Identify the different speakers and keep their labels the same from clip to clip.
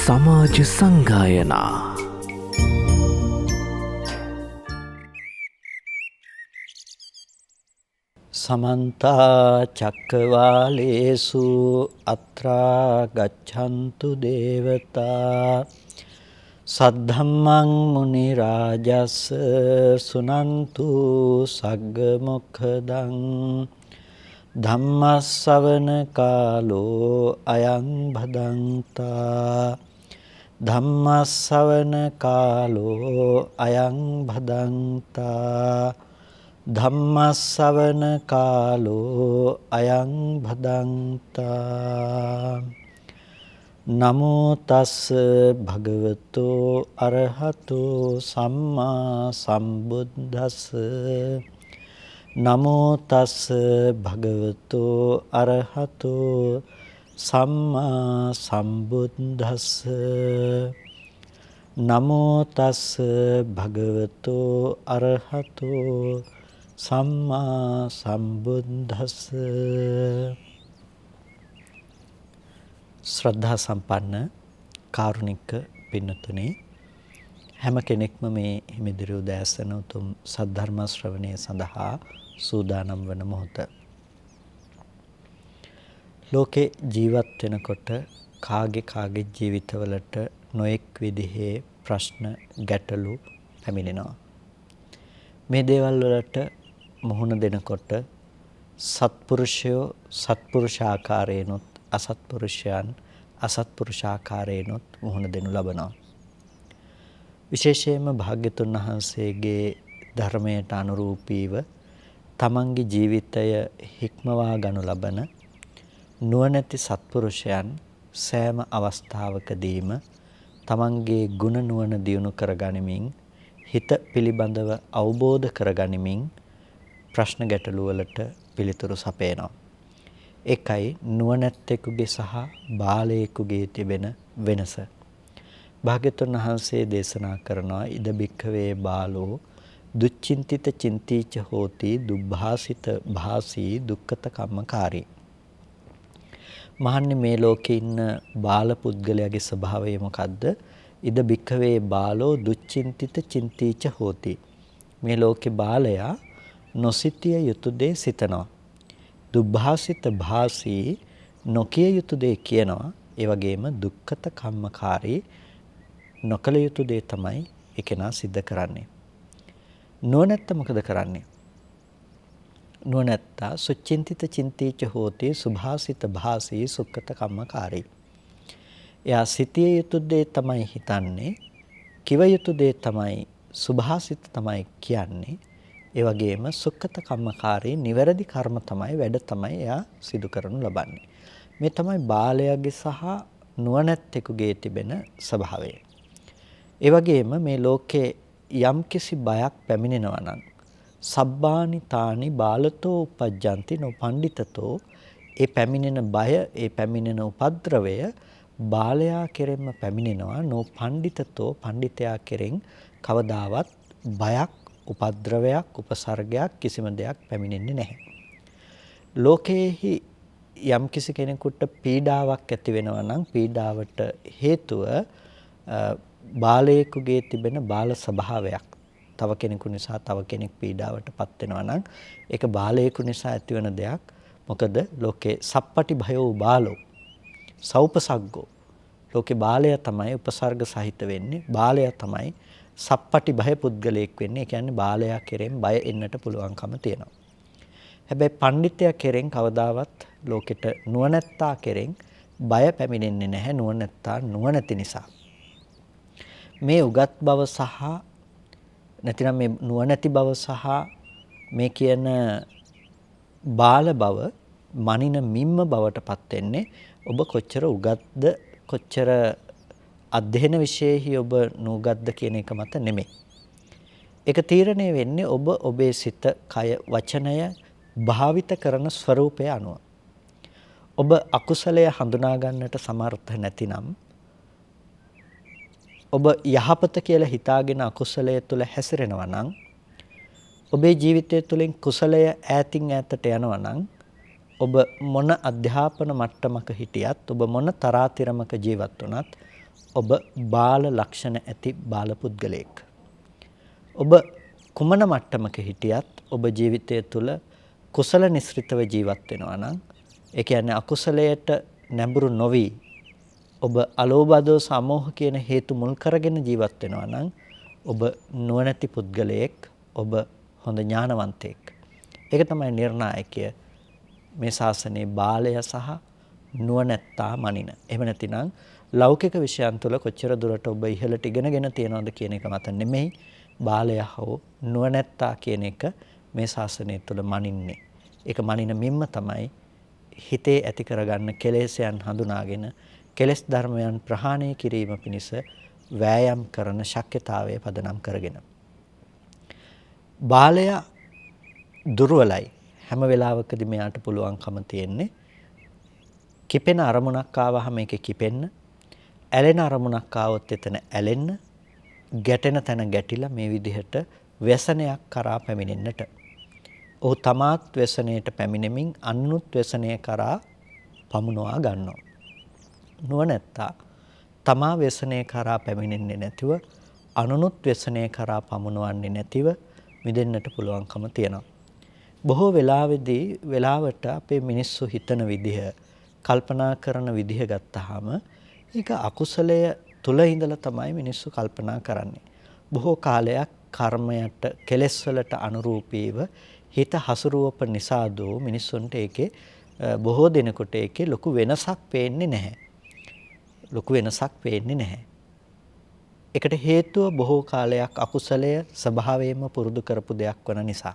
Speaker 1: සමාජ සංගායනා
Speaker 2: සමන්ත චක්කවාලේසු අත්‍රා ගච්ඡන්තු දේවතා සද්ධම්මං මුනි රාජස් සුනන්තු සග්ග මොක්ඛදං ධම්මස්සවන කාලෝ අයං භදංතා ධම්මස්සවන කාලෝ අයං භදංතා ධම්මස්සවන කාලෝ අයං භදංතා නමෝ තස් භගවතෝ අරහතෝ සම්මා සම්බුද්දස්ස නමෝ තස් භගවතෝ අරහතෝ සම්මා සම්බුද්දස්ස නමෝ තස් භගවතෝ අරහතෝ සම්මා සම්බුද්දස්ස. ශ්‍රද්ධා සම්පන්න කාරුණික පින්නතුනි, හැම කෙනෙක්ම මේ හිමිදිරි උදෑසන උතුම් සද්ධර්ම ශ්‍රවණය සඳහා සූදානම් වන මොහොත. ලෝකේ ජීවත් වෙනකොට කාගේ ජීවිතවලට නොඑක් විදිහේ ප්‍රශ්න ගැටලු පැමිණෙනවා. මේ දේවල් වලට මුහුණ දෙනකොට සත්පුරුෂයෝ සත්පුරුෂාකාරයෙන්ොත් අසත්පුරුෂයන් අසත්පුරුෂාකාරයෙන්ොත් මුහුණ දෙනු ලබනවා. විශේෂයෙන්ම භාග්‍යතුන් වහන්සේගේ ධර්මයට අනුරූපීව තමන්ගේ ජීවිතය හික්මවා ගනු ලබන නුවණැති සත්පුරුෂයන් සෑම අවස්ථාවකදීම තමන්ගේ ගුණ නුවණ දියුණු කරගනිමින් හිත පිළිබඳව අවබෝධ කරගනිමින් ප්‍රශ්න ගැටළු වලට පිළිතුරු සපයනවා. ඒකයි නුවණැත්තෙකුගේ සහ බාලයෙකුගේ තිබෙන වෙනස. භාග්‍යතුන් වහන්සේ දේශනා කරනවා ඉද බික්ඛවේ බාලෝ දුච්චින්තිත චින්තිච හෝති දුබ්භාසිත භාසී දුක්ඛත කම්මකාරී. මහන්නේ මේ ලෝකේ ඉන්න බාල පුද්ගලයාගේ ස්වභාවය මොකද්ද? ඉද බික්ඛවේ බාලෝ දුච්චින්තිත චින්තිච හෝති. මේ ලෝකේ බාලයා නොසිතිය යුතු දේ සිතනවා. දුබ්භාසිත භාසී නොකිය යුතු දේ කියනවා. ඒ වගේම දුක්ඛත කම්මකාරී නොකල යුතු දේ තමයි ඒකෙනා සිද්ධ කරන්නේ. නුවණැත්ත මොකද කරන්නේ? නුවණැත්තා සුචින්තිත චින්තිච හෝති සුභාසිත භාසී සුක්ඛත කම්මකාරී. එයා සිටිය යුතු දේ තමයි හිතන්නේ, කිව යුතු දේ තමයි සුභාසිත තමයි කියන්නේ. ඒ වගේම සුක්ඛත කම්මකාරී නිවැරදි කර්ම තමයි වැඩ තමයි එයා සිදු කරනු ලබන්නේ. මේ තමයි බාලයාගේ සහ නුවණැත්තෙකුගේ තිබෙන ස්වභාවය. ඒ වගේම මේ ලෝකේ යම්කිසි බයක් පැමිණෙනවා නම් සබ්බානි තානි බාලතෝ උපජ්ජಂತಿ නොපණ්ඩිතතෝ, ඒ පැමිණෙන බය, ඒ පැමිණෙන උපද්‍රවය බාලයා කෙරෙන්ම පැමිණෙනවා. නොපණ්ඩිතතෝ පණ්ඩිතයා කෙරෙන් කවදාවත් බයක්, උපද්‍රවයක්, උපසර්ගයක් කිසිම දෙයක් පැමිණෙන්නේ නැහැ. ලෝකයේහි යම්කිසි කෙනෙකුට පීඩාවක් ඇති වෙනවා නම් පීඩාවට හේතුව බාලයෙකුගේ තිබෙන බාල ස්වභාවයක්. තව කෙනෙකු නිසා තව කෙනෙක් පීඩාවටපත් වෙනවා නම් ඒක බාලයෙකු නිසා ඇතිවන දෙයක්. මොකද ලෝකේ සප්පටි භයෝ බාලෝ සෞපසග්ගෝ. ලෝකේ බාලයා තමයි උපසර්ග සහිත වෙන්නේ. බාලයා තමයි සප්පටි භය පුද්ගලයෙක් වෙන්නේ. ඒ කියන්නේ බාලයා කෙරෙන් බය එන්නට පුළුවන්කම තියෙනවා. හැබැයි පඬිතයා කෙරෙන් කවදාවත් ලෝකෙට නුවණැත්තා කෙරෙන් බය පැමිණෙන්නේ නැහැ. නුවණැත්තා නුවණැති නිසා. මේ උගත් බව සහ නැතිනම් මේ නුවණැති බව සහ මේ කියන බාල බව මනින මිම්ම බවටපත් වෙන්නේ ඔබ කොච්චර උගත්ද, කොච්චර අධ්‍යයන විශේෂයි ඔබ නුගත්ද කියන එක මත නෙමෙයි. ඒක තීරණය වෙන්නේ ඔබ ඔබේ සිත, කය, වචනය භාවිත කරන ස්වરૂපය අනුව. ඔබ අකුසලය හඳුනා ගන්නට සමර්ථ නැතිනම්, ඔබ යහපත කියලා හිතාගෙන අකුසලය තුල හැසිරෙනවා නම්, ඔබේ ජීවිතය තුළින් කුසලය ඈතින් ඈතට යනවා නම්, ඔබ මොන අධ්‍යාපන මට්ටමක හිටියත්, ඔබ මොන තරාතිරමක ජීවත් වුණත්, ඔබ බාල ලක්ෂණ ඇති බාල පුද්ගලයෙක්. ඔබ කුමන මට්ටමක හිටියත් ඔබ ජීවිතය තුළ කුසල නිස්ෘතව ජීවත් වෙනවා නම්, ඒ කියන්නේ අකුසලයට නැඹුරු නොවි ඔබ අලෝභ සමෝහ කියන හේතු මුල් කරගෙන ජීවත් වෙනවා නම් ඔබ නුවණැති පුද්ගලයෙක්, ඔබ හොඳ ඥානවන්තයෙක්. ඒක තමයි නිර්ණායකය මේ ශාසනයේ බාලය සහ නුවණැත්තා මනින. එහෙම නැතිනම් ලෞකික විෂයන් තුළ කොච්චර දුරට ඔබ ඉහළට ඉගෙනගෙන තියනවද කියන එක මත නෙමෙයි බාලය හෝ නුවණැත්තා කියන එක මේ ශාසනය තුළ මනින්නේ. ඒක මනින මිම්ම තමයි හිතේ ඇති කරගන්න කෙලෙසයන් හඳුනාගෙන කෙලෙස් ධර්මයන් ප්‍රහාණය කිරීම පිණිස වෑයම් කරන ශක්්‍යතාවය පදනම් කරගෙන. බාලයා දුර්වලයි. හැම වෙලාවකදී මෙයාට පුළුවන්කම තියෙන්නේ කිපෙන අරමුණක් ආවහම ඒකේ කිපෙන්න, ඇලෙන අරමුණක් ආවොත් එතන ඇලෙන්න, ගැටෙන තැන ගැටිලා මේ විදිහට व्यसනයක් කරා පැමිණෙන්නට. ඔහු තමාත් व्यसනයට පැමිණෙමින් අනුත් व्यसනය කරා පමුණවා ගන්නවා. නුවණැත්තා තමා व्यसනය කරා පැමිණෙන්නේ නැතිව අනුනුත් व्यसනය කරා පමුණවන්නේ නැතිව මිදෙන්නට පුළුවන්කම තියෙනවා. බොහෝ වෙලාවට අපේ මිනිස්සු හිතන විදිහ, කල්පනා කරන විදිහ ගත්තාම ඒක අකුසලය තුල ඉඳලා තමයි මිනිස්සු කල්පනා කරන්නේ. බොහෝ කාලයක් කර්මයට, කෙලෙස් වලට අනුරූපීව හිත හසුරුවප නිසා දෝ මිනිස්සුන්ට ඒකේ බොහෝ දෙනෙකුට ඒකේ ලොකු වෙනසක් පේන්නේ නැහැ. ඒකට හේතුව බොහෝ කාලයක් අකුසලය ස්වභාවයෙන්ම පුරුදු කරපු දෙයක් වන නිසා.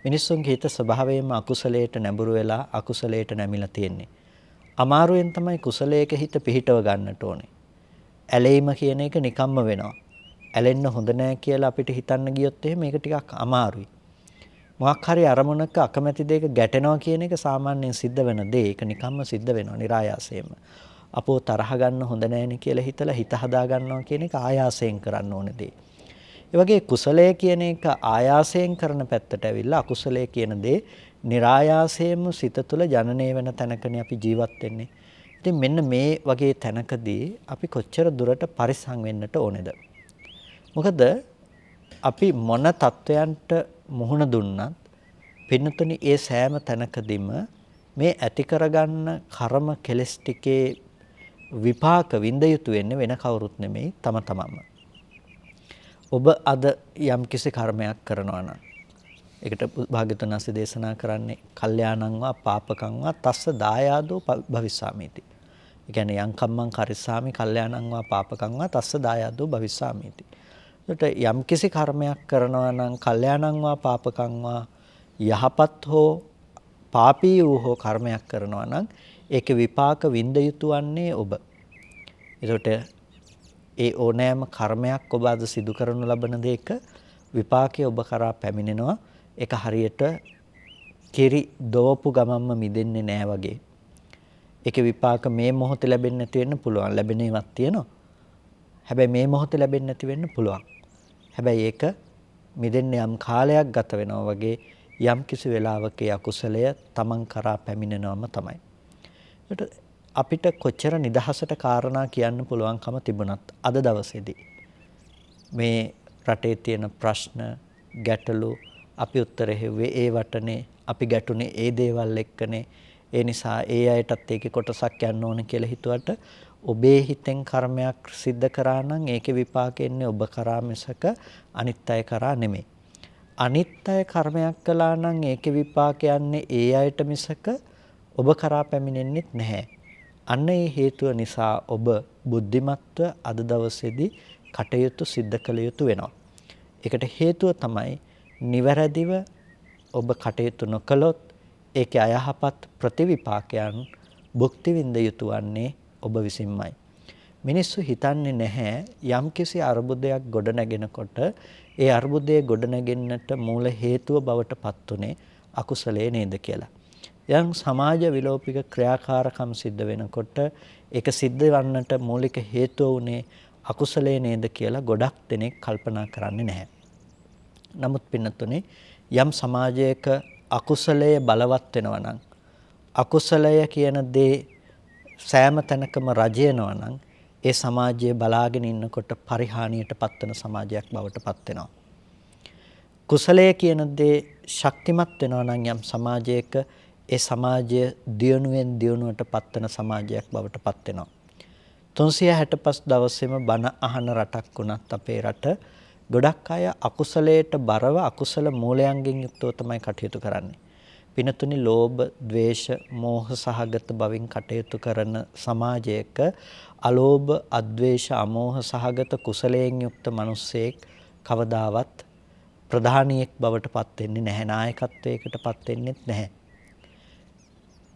Speaker 2: මිනිස්සුන්ගේ හිත ස්වභාවයෙන්ම අකුසලයට නැඹුරු වෙලා අකුසලයට නැමිලා තියෙන්නේ. අමාරුවෙන් තමයි කුසලයක හිත පිහිටව ගන්නට ඕනේ. ඇලෙීම කියන එක නිකම්ම වෙනවා. ඇලෙන්න හොඳ නැහැ කියලා අපිට හිතන්න ගියොත් එහෙම මේක ටිකක් අමාරුයි. මොකක් හරි අරමුණක අකමැති දෙයක ගැටෙනවා කියන එක සාමාන්‍යයෙන් සිද්ධ වෙන දේ. ඒක නිකම්ම සිද්ධ වෙනවා નિરાයාසයෙන්ම. අපෝ තරහ ගන්න හොඳ නැහෙනි කියලා හිතලා හිත හදා ගන්නවා කියන එක ආයාසයෙන් කරන්න ඕන දේ. ඒ වගේ කුසලය කියන එක ආයාසයෙන් කරන පැත්තට ඇවිල්ලා අකුසලය කියන දේ નિરાයාසයෙන්ම සිත තුළ ජනනය වෙන තැනකනේ අපි ජීවත් වෙන්නේ. ඉතින් මෙන්න මේ වගේ තැනකදී අපි කොච්චර දුරට පරිස්සම් වෙන්නට ඕනේද? මොකද අපි මොන තත්වයන්ට මුහුණ දුන්නත් පින්නතුනි ඒ සෑම තැනකදීම මේ ඇති කරගන්න කර්ම කෙලස් ටිකේ විපාක විඳ යුතු වෙන්නේ වෙන කවුරුත් නෙමෙයි තම තමන්ම. ඔබ අද යම්කිසි කර්මයක් කරනවා නම් ඒකට භාග්‍යවතුන් වහන්සේ දේශනා කරන්නේ කල්යාණංවා පාපකංවා තස්ස දායාදෝ භවිස්සාමීති. ඒ කියන්නේ යං කම්මං කරිස්සාමි කල්යාණංවා පාපකංවා තස්ස දායාදෝ භවිස්සාමීති. ඒකට යම්කිසි කර්මයක් කරනවා නම් කල්යාණංවා පාපකංවා යහපත් හෝ පාපී වූ හෝ කර්මයක් කරනවා නම් ඒකේ විපාක විඳ යුතු වන්නේ ඔබ. ඒකට ඒ ඕනෑම කර්මයක් ඔබ අද සිදු කරනු ලබන දෙයක විපාකයේ ඔබ කරා පැමිණෙනවා. ඒක හරියට කිරි දෝපු ගමන්ම මිදෙන්නේ නැහැ වගේ. ඒකේ විපාක මේ මොහොතේ ලැබෙන්නේ නැති වෙන්න පුළුවන්. ලැබෙන ඒවාක් තියෙනවා. හැබැයි මේ මොහොතේ ලැබෙන්නේ නැති වෙන්න පුළුවන්. හැබැයි ඒක මිදෙන්න යම් කාලයක් ගත වෙනවා වගේ යම් කිසි වෙලාවක අකුසලය තමන් කරා පැමිණෙනවම තමයි. ඒකට අපිට කොච්චර නිදහසට කාරණා කියන්න පුළුවන්කම තිබුණත් අද දවසේදී මේ රටේ තියෙන ප්‍රශ්න ගැටලු අපි උත්තර හෙව්වේ ඒ වටනේ, අපි ගැටුනේ ඒ දේවල් එක්කනේ. ඒ නිසා ඒ අයටත් ඒකේ කොටසක් යන්න ඕන කියලා හිතුවට ඔබේ හිතෙන් කර්මයක් සිද්ධ කරා නම් ඒකේ විපාකෙ එන්නේ ඔබ කරා මිසක අනිත් අය කරා නෙමෙයි. අනිත් අය කර්මයක් කළා නම් ඒකේ විපාක යන්නේ ඒ අයට මිසක ඔබ කරා පැමිණෙන්නේ නැහැ. අන්න ඒ හේතුව නිසා ඔබ බුද්ධිමත්ව අද දවසේදී කටයුතු සිද්ධ කළ යුතු වෙනවා. ඒකට හේතුව තමයි නිවැරදිව ඔබ කටයුතු නොකළොත් ඒකේ අයහපත් ප්‍රතිවිපාකයන් භුක්ති විඳ යුතු වන්නේ ඔබ විසින්මයි. මිනිස්සු හිතන්නේ නැහැ යම්කිසි අර්බුදයක් ගොඩ නැගෙනකොට ඒ අර්බුදයේ ගොඩ නැගෙන්නට මූල හේතුව බවට පත් උනේ අකුසලයේ නේද කියලා. යම් සමාජ විලෝපික ක්‍රියාකාරකම් සිද්ධ වෙනකොට ඒක සිද්ධ වන්නට මූලික හේතුව උනේ අකුසලයේ නේද කියලා ගොඩක් දෙනෙක් කල්පනා කරන්නේ නැහැ. නමුත් පින්නතුනේ යම් සමාජයක අකුසලයේ බලවත් වෙනවා නම් අකුසලය කියන දේ සෑම තැනකම රජයනවා නම් ඒ සමාජය බලාගෙන ඉන්නකොට පරිහානියට පත්වන සමාජයක් බවට පත් වෙනවා. කුසලය කියන දේ ශක්තිමත් වෙනවා නම් යම් සමාජයක ඒ සමාජය දියුණුවෙන් දියුණුවට පත්වන සමාජයක් බවට පත් වෙනවා. 365 දවසෙම බණ අහන රටක් වුණත් අපේ රට ගොඩක් අය අකුසලයට බරව අකුසල මූලයන්ගෙන් යුක්තව තමයි කටයුතු කරන්නේ. පිනතුනි ලෝභ, ද්වේෂ, මෝහ සහගත බවින් කටයුතු කරන සමාජයක අලෝභ, අද්වේෂ, අමෝහ සහගත කුසලයෙන් යුක්ත මිනිසෙක් කවදාවත් ප්‍රධානියෙක් බවට පත් වෙන්නේ නැහැ. නායකත්වයකට පත් වෙන්නේ නැහැ.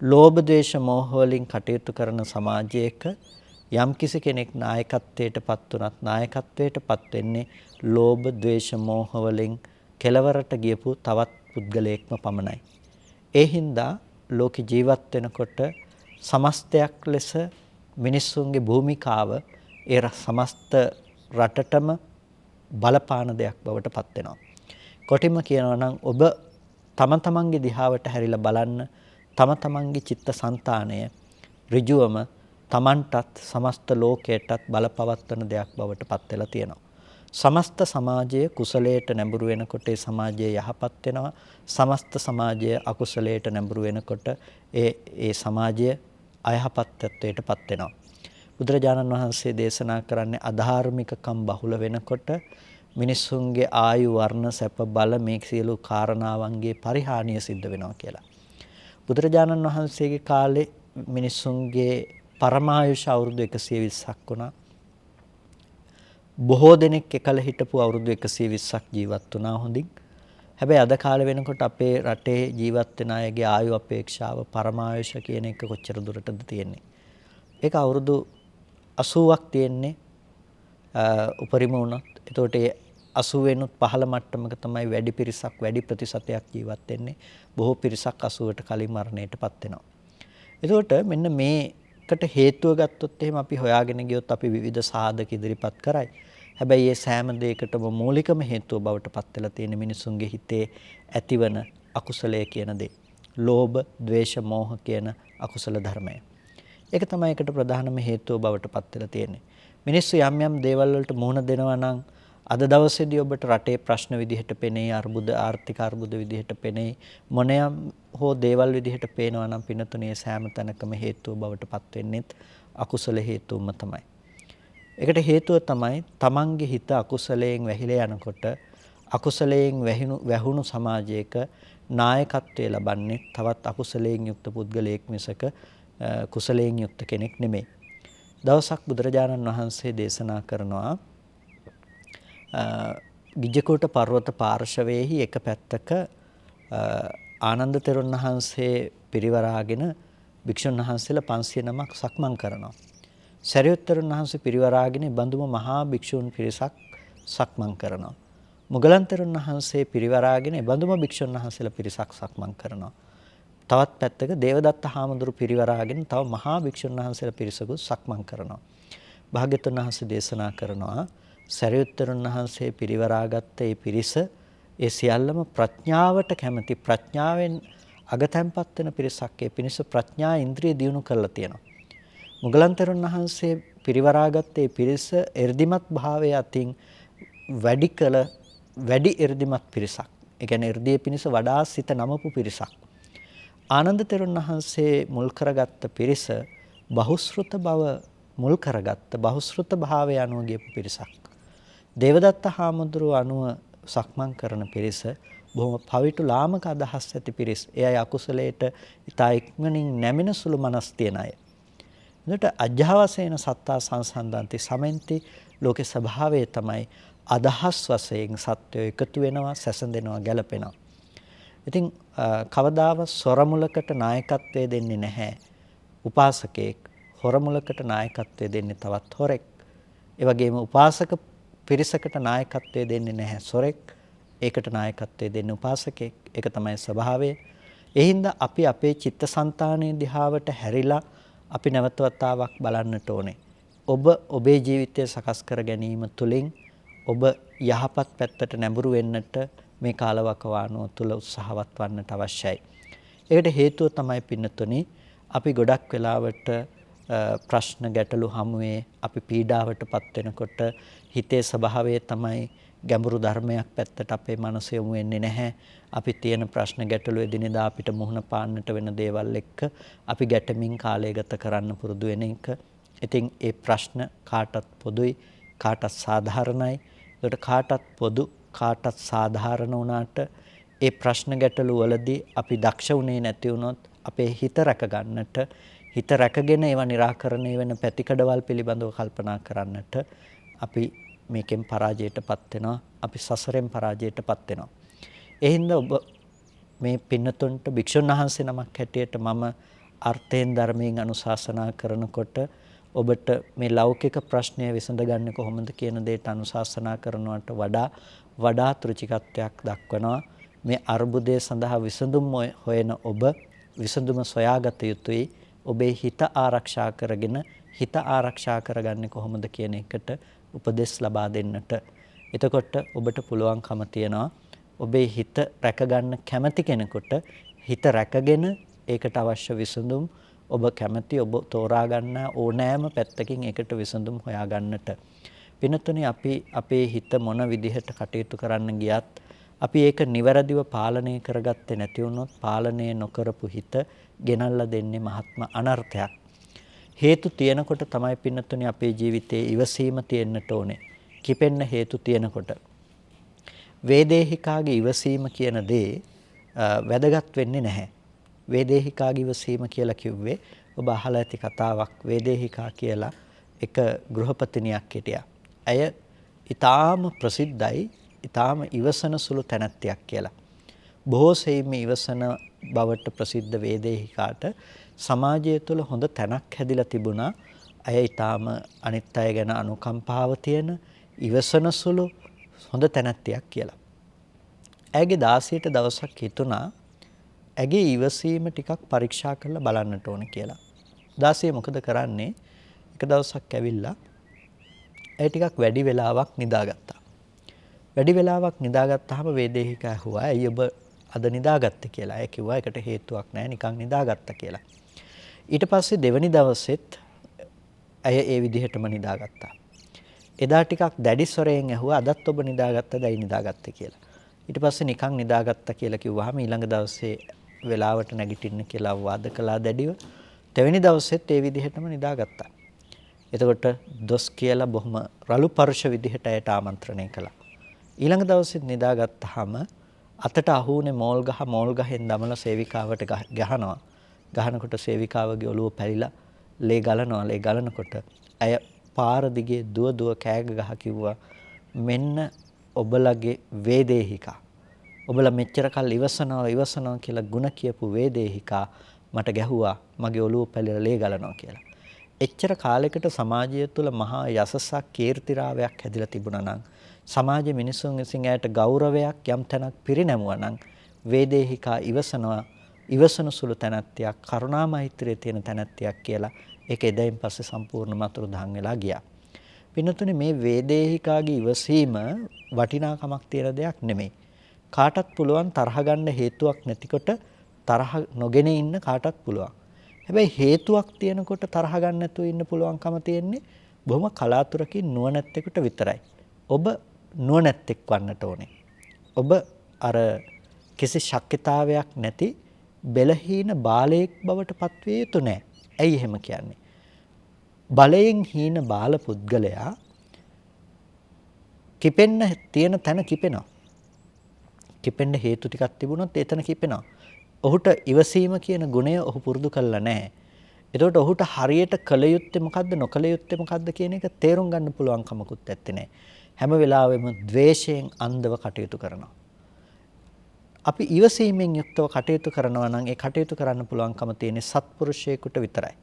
Speaker 2: ලෝභ, ද්වේෂ, මෝහ වලින් කටයුතු කරන සමාජයක යම්කිසි කෙනෙක් නායකත්වයට පත් වුණත් නායකත්වයට පත් වෙන්නේ ලෝභ, ද්වේෂ, මෝහ වලින් කෙලවරට ගියපු තවත් පුද්ගලයෙක්ම පමණයි. ඒ හින්දා ලෝක ජීවත් වෙනකොට සමස්තයක් ලෙස මිනිස්සුන්ගේ භූමිකාව ඒ සමස්ත රටටම බලපාන දෙයක් බවට පත් වෙනවා. කොටිම කියනවා නම් ඔබ තම තමන්ගේ දිහාවට හැරිලා බලන්න තම තමන්ගේ චිත්තසංතානය ඍජුවම තමන්ටත් සමස්ත ලෝකයටත් බලපවත්වන දෙයක් බවට පත් වෙලා තියෙනවා. සමස්ත සමාජය කුසලයට නැඹුරු වෙනකොට ඒ සමාජය යහපත් වෙනවා. සමස්ත සමාජය අකුසලයට නැඹුරු වෙනකොට ඒ සමාජය අයහපත් තත්වයට පත් වෙනවා. බුදුරජාණන් වහන්සේ දේශනා කරන්නේ අධාර්මිකකම් බහුල වෙනකොට මිනිස්සුන්ගේ ආයු වර්ණ සැප බල මේ සියලු කාරණාවන්ගේ පරිහානිය සිද්ධ වෙනවා කියලා. බුදුරජාණන් වහන්සේගේ කාලේ මිනිස්සුන්ගේ පරමායුෂ අවුරුදු 120ක් වුණා. බොහෝ දෙනෙක් එකල හිටපු අවුරුදු 120ක් ජීවත් වුණා හොඳින්. හැබැයි අද කාලේ වෙනකොට අපේ රටේ ජීවත් වෙන අයගේ ආයු අපේක්ෂාව පරමායුෂ කියන එක කොච්චර දුරටද තියෙන්නේ. ඒක අවුරුදු 80ක් තියෙන්නේ උපරිම වුණත්. එතකොට ඒ 80 වෙනුත් පහළ මට්ටමක තමයි වැඩි පිරිසක් වැඩි ප්‍රතිශතයක් ජීවත් වෙන්නේ. බොහෝ පිරිසක් 80ට කලින් මරණයටපත් වෙනවා. එතකොට මෙන්න මේකට හේතුව ගත්තොත් එහෙම අපි හොයාගෙන ගියොත් අපි විවිධ සාධක ඉදිරිපත් කරයි. හැබැයි මේ සෑම දෙයකටම මූලිකම හේතුව බවට පත් වෙලා තියෙන මිනිසුන්ගේ හිතේ ඇතිවන අකුසලය කියන දේ. ලෝභ, ද්වේෂ, මෝහ කියන අකුසල ධර්මය. ඒක තමයි ඒකට ප්‍රධානම හේතුව බවට පත් වෙලා තියෙන්නේ. මිනිස්සු යම් යම් දේවල් වලට මුහුණ දෙනවා නම් අද දවසේදී ඔබට රටේ ප්‍රශ්න විදිහට පෙනේ, අර්බුද ආර්ථික අර්බුද විදිහට පෙනේ, මොනියම් හෝ දේවල් විදිහට පේනවා නම් පිනතුනේ සෑම තැනකම හේතුව බවට පත් වෙන්නේ අකුසල හේතුවම තමයි. ඒකට හේතුව තමයි තමන්ගේ හිත අකුසලයෙන් වැහිලා යනකොට අකුසලයෙන් වැහුණු සමාජයක නායකත්වය ලබන්නේ තවත් අකුසලයෙන් යුක්ත පුද්ගලයෙක් මිසක කුසලයෙන් යුක්ත කෙනෙක් නෙමෙයි. දවසක් බුදුරජාණන් වහන්සේ දේශනා කරනවා ගිජ්ජකූට පර්වත පාර්ශවයේහි එක පැත්තක ආනන්ද තෙරුන් වහන්සේ පිරිවරාගෙන භික්ෂුන් වහන්සේලා 500 නමක් සක්මන් කරනවා. සරියුත් තෙරුන් වහන්සේ පිරිවරාගෙන බඳුම මහා භික්ෂුන් පිරිසක් සක්මන් කරනවා. මුගලන් තෙරුන් වහන්සේ පිරිවරාගෙන බඳුම භික්ෂුන් වහන්සේලා පිරිසක් සක්මන් කරනවා. තවත් පැත්තක දේවදත්ත හාමුදුරු පිරිවරාගෙන තව මහා භික්ෂුන් වහන්සේලා පිරිසකුත් සක්මන් කරනවා. භාග්‍යවතුන් වහන්සේ දේශනා කරනවා සරියුත් තෙරුන් වහන්සේ පිරිවරාගත්ත ඒ පිරිස ඒ සියල්ලම ප්‍රඥාවට කැමති ප්‍රඥාවෙන් අගතැන්පත් වෙන පිරිසක්. ඒ පිරිස ප්‍රඥා ඉන්ද්‍රිය දියුණු කරලා තියෙනවා. මුගලන් තෙරුන් වහන්සේ පිරිවරාගත්ත ඒ පිරිස එර්දිමත් භාවය අතින් වැඩි එර්දිමත් පිරිසක්. ඒ කියන්නේ එර්දියේ පිරිස වඩා සිත නමපු පිරිසක්. ආනන්ද තෙරුන් වහන්සේ මුල් කරගත්ත පිරිස බහුශ්‍රృత බව මුල් කරගත්ත බහුශ්‍රృత භාවය අනුව ගියපු පිරිසක්. දේවදත්ත හාමුදුරුව අනුව සක්මන් කරන පිරිස බොහොම පවිතු ලාමක අදහස් ඇති පිරිස. ඒ අය අකුසලයට ඉතා ඉක්මනින් නැමෙන සුළු මනස් තියන අය. එතකොට අජ්ජාවසේන සත්තා සංසන්දන්ති සමෙන්ති ලෝකේ ස්වභාවය තමයි අදහස් වශයෙන් සත්‍යය එකතු වෙනවා, සැසඳෙනවා, ගැලපෙනවා. ඉතින් කවදාවත් සොරමුලකට නායකත්වය දෙන්නේ නැහැ උපාසකෙක්. හොරමුලකට නායකත්වය දෙන්නේ තවත් හොරෙක්. ඒ වගේම උපාසක පිරිසකට නායකත්වය දෙන්නේ නැහැ සොරෙක්. ඒකට නායකත්වය දෙන්නේ උපාසකෙක්. ඒක තමයි ස්වභාවය. ඒ හින්දා අපි අපේ චිත්තසංතානයේ දිහාවට හැරිලා අපි නැවත වතාවක් බලන්නට ඕනේ. ඔබ ඔබේ ජීවිතය සකස් කර ගැනීම තුළින් ඔබ යහපත් පැත්තට නැඹුරු වෙන්නට මේ කාලවකවානුව තුළ උත්සාහවත් වන්නට අවශ්‍යයි. ඒකට හේතුව තමයි පින්නතුනි අපි ගොඩක් වෙලාවට ප්‍රශ්න ගැටලු හමුවේ අපි පීඩාවටපත් වෙනකොට හිතේ ස්වභාවය තමයි ගැඹුරු ධර්මයක් පැත්තට අපේ මනස යොමු වෙන්නේ නැහැ. අපි තියෙන ප්‍රශ්න ගැටලු එදිනෙදා අපිට මුහුණ පාන්නට වෙන දේවල් එක්ක අපි ගැටමින් කාලය ගත කරන්න පුරුදු වෙන එක. ඉතින් ඒ ප්‍රශ්න කාටත් පොදුයි, කාටත් සාධාරණයි. ඒකට කාටත් පොදු, කාටත් සාධාරණ වුණාට ඒ ප්‍රශ්න ගැටලු වලදී අපි දක්ෂ වුණේ නැති වුණොත් අපේ හිත රැක ගන්නට, හිත රැකගෙන ඒවා निराකරණය වෙන පැතිකඩවල් පිළිබඳව කල්පනා කරන්නට අපි මේකෙන් පරාජයටපත් වෙනවා. අපි සසරෙන් පරාජයටපත් වෙනවා. ඒ හින්දා ඔබ මේ පින්නතුන්ට භික්ෂුන් වහන්සේ නමක් හැටියට මම අර්ථයෙන් ධර්මයෙන් අනුශාසනා කරනකොට ඔබට මේ ලෞකික ප්‍රශ්නය විසඳගන්නේ කොහොමද කියන දෙයට අනුශාසනා කරනවට වඩාත් රුචිකත්වයක් දක්වනවා. මේ අර්බුදය සඳහා විසඳුම් හොයන ඔබ විසඳුම සොයාගත යුතුයි. ඔබේ හිත ආරක්ෂා කරගෙන හිත ආරක්ෂා කරගන්නේ කොහොමද කියන එකට උපදෙස් ලබා දෙන්නට. එතකොට ඔබට පුළුවන්කම තියනවා ඔබේ හිත රැකගන්න කැමති කෙනෙකුට හිත රැකගෙන ඒකට අවශ්‍ය විසඳුම් ඔබ කැමති ඔබ තෝරා ගන්න ඕනෑම පැත්තකින් ඒකට විසඳුම් හොයා ගන්නට. පින්තුනි අපි අපේ හිත මොන විදිහට කටයුතු කරන්න ගියත් අපි ඒක නිවැරදිව පාලනය කරගත්තේ නැති වුණොත් පාලනය නොකරපු හිත ගෙනල්ලා දෙන්නේ මහත්ම අනර්ථයක්. හේතු තියෙනකොට තමයි පින්නතුනි අපේ ජීවිතයේ ඉවසීම තියෙන්නට ඕනේ. කිපෙන්න හේතු තියෙනකොට. වේදේහිකාගේ ඉවසීම කියන දේ වැදගත් වෙන්නේ නැහැ. වේදේහිකාගේ ඉවසීම කියලා කිව්වේ ඔබ අහලා ඇති කතාවක්. වේදේහිකා කියලා එක ගෘහපතිනියක් හිටියා. ඇය ඊටාම ප්‍රසිද්ධයි, ඊටාම ඉවසන සුළු තැනැත්තියක් කියලා. බොහෝ සෙයින්ම ඉවසන බවට ප්‍රසිද්ධ වේදේහිකාට සමාජය තුළ හොඳ තැනක් හැදිලා තිබුණා. අය ඊටාම අනිත් අය ගැන අනුකම්පාව තියෙන ඉවසන සුළු හොඳ තැනැත්තියක් කියලා. ඇයගේ දාසියට දවසක් හිතුණා ඇගේ ඉවසීම ටිකක් පරීක්ෂා කරලා බලන්නට ඕන කියලා. දාසිය මොකද කරන්නේ? එක දවසක් ඇවිල්ලා ඇය ටිකක් වැඩි වෙලාවක් නිදාගත්තා. වැඩි වෙලාවක් නිදාගත්තාම වේදේහිකා ඇහුවා ඇයි ඔබ අද නිදාගත්තේ කියලා. ඇය කිව්වා ඒකට හේතුවක් නැහැ නිකන් නිදාගත්තා කියලා. ඊට පස්සේ දෙවනි දවසෙත් ඇය ඒ විදිහටම නිදාගත්තා. එදා ටිකක් දැඩි ස්වරයෙන් ඇහුවා අදත් ඔබ නිදාගත්තද ඇයි නිදාගත්තේ කියලා. ඊට පස්සේ නිකන් නිදාගත්තා කියලා කිව්වහම ඊළඟ දවසේ වෙලාවට නැගිටින්න කියලා වාද කළා දැඩිව. දෙවෙනි දවසෙත් ඒ විදිහටම නිදාගත්තා. එතකොට දොස් කියලා බොහොම රළු පරුෂ විදිහට ඇයට ආමන්ත්‍රණය කළා. ඊළඟ දවසෙත් නිදාගත්තාම අතට අහුනේ මෝල් ගහෙන් දමලා සේවිකාවට ගහනවා. ගහනකොට සේවිකාවගේ ඔළුව පැලිලා ලේ ගලනවා. ලේ ගලනකොට ඇය පාර දිගේ දුව කෑග ගහ කිව්වා මෙන්න ඔබලගේ වේදේහිකා. ඔබලා මෙච්චර කල් ඉවසනවා කියලා ಗುಣ කියපු වේදේහිකා මට ගැහුවා මගේ ඔළුව පැලිලා ලේ ගලනවා කියලා. එච්චර කාලයකට සමාජය තුළ මහා යසසක් කීර්තිරාවයක් හැදිලා තිබුණා නම් සමාජයේ මිනිසුන් විසින් ඇයට ගෞරවයක් යම් තැනක් පිරිනැමුවා නම් වේදේහිකා ඉවසන සුළු තැනැත්තියක් කරුණා මෛත්‍රියේ තියෙන තැනැත්තියක් කියලා ඒක එදයින් පස්සේ සම්පූර්ණ මතුරු දහන් වෙලා ගියා. පින්නතුනේ මේ වේදේහිකාගේ ඉවසීම වටිනාකමක් තියෙන දෙයක් නෙමෙයි. කාටත් පුළුවන් තරහ ගන්න හේතුවක් නැතිකොට තරහ නොගෙන ඉන්න කාටත් පුළුවන්. හැබැයි හේතුවක් තියෙනකොට තරහ ගන්න නැතුව ඉන්න පුළුවන්කම තියෙන්නේ බොහොම කලාතුරකින් නුවණැත්තෙකුට විතරයි. ඔබ නුවණැත්තෙක් වන්නට ඕනේ. ඔබ අර කිසි ශක්්‍යතාවයක් නැති බෙලහීන බාලයෙක් බවට පත්විය යුතු නැහැ. ඇයි එහෙම කියන්නේ? බලයෙන් හීන බාල පුද්ගලයා කිපෙන්න තියෙන තැන කිපෙනවා. කිපෙන්න හේතු ටිකක් තිබුණොත් එතන කිපෙනවා. ඔහුට ඉවසීම කියන ගුණය ඔහු පුරුදු කළා නැහැ. එතකොට ඔහුට හරියට කළ යුත්තේ මොකද්ද නොකළ යුත්තේ මොකද්ද කියන එක තේරුම් ගන්න පුළුවන් කමකුත් නැත්තේ නෑ. හැම වෙලාවෙම ද්වේෂයෙන් අන්ධව කටයුතු කරනවා. අපි ඉවසීමෙන් යුක්තව කටයුතු කරනවා නම් ඒ කටයුතු කරන්න පුළුවන්කම තියෙන්නේ සත්පුරුෂයෙකුට විතරයි.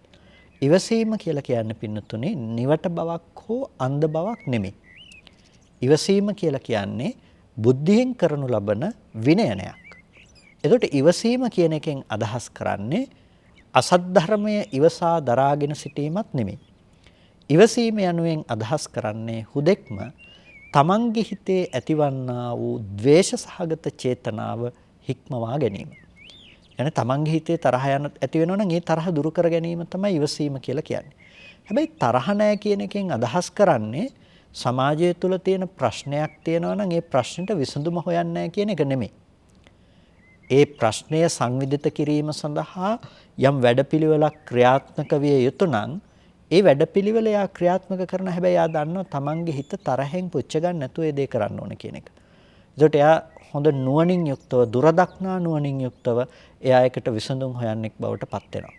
Speaker 2: ඉවසීම කියලා කියන්නේ පින්නතුනේ නිවට බවක් හෝ අන්ධ බවක් නෙමෙයි. ඉවසීම කියලා කියන්නේ බුද්ධියෙන් කරනු ලබන විනයනයක්. එතකොට ඉවසීම කියන එකෙන් අදහස් කරන්නේ අසත් ධර්මය ඉවසා දරාගෙන සිටීමත් නෙමෙයි. ඉවසීම යනුවෙන් අදහස් කරන්නේ හුදෙක්ම තමන්ගේ හිතේ ඇතිවන්නා වූ ද්වේෂ සහගත චේතනාව හික්මවා ගැනීම. يعني තමන්ගේ හිතේ තරහ යන ඇති වෙනවා නම් ඒ තරහ දුරු කර ගැනීම තමයි ඉවසීම කියලා කියන්නේ. හැබැයි තරහ නැහැ කියන එකෙන් අදහස් කරන්නේ සමාජය තුළ තියෙන ප්‍රශ්නයක් තියෙනවා නම් ඒ ප්‍රශ්නෙට විසඳුම හොයන්නේ නැහැ කියන එක නෙමෙයි. ඒ ප්‍රශ්නය සංවිධිත කිරීම සඳහා යම් වැඩපිළිවෙලක් ක්‍රියාත්මක විය යුතු නම් ඒ වැඩපිළිවෙල යා ක්‍රියාත්මක කරන හැබැයි යා දන්නවා තමන්ගේ හිත තරහෙන් පුච්ච ගන්න නැතුව ඒ දේ කරන්න ඕන කියන එක. ඒකට එයා හොඳ නුවණින් යුක්තව දුරදක්නා නුවණින් යුක්තව එයා එකට විසඳුම් හොයන්නෙක් බවට පත් වෙනවා.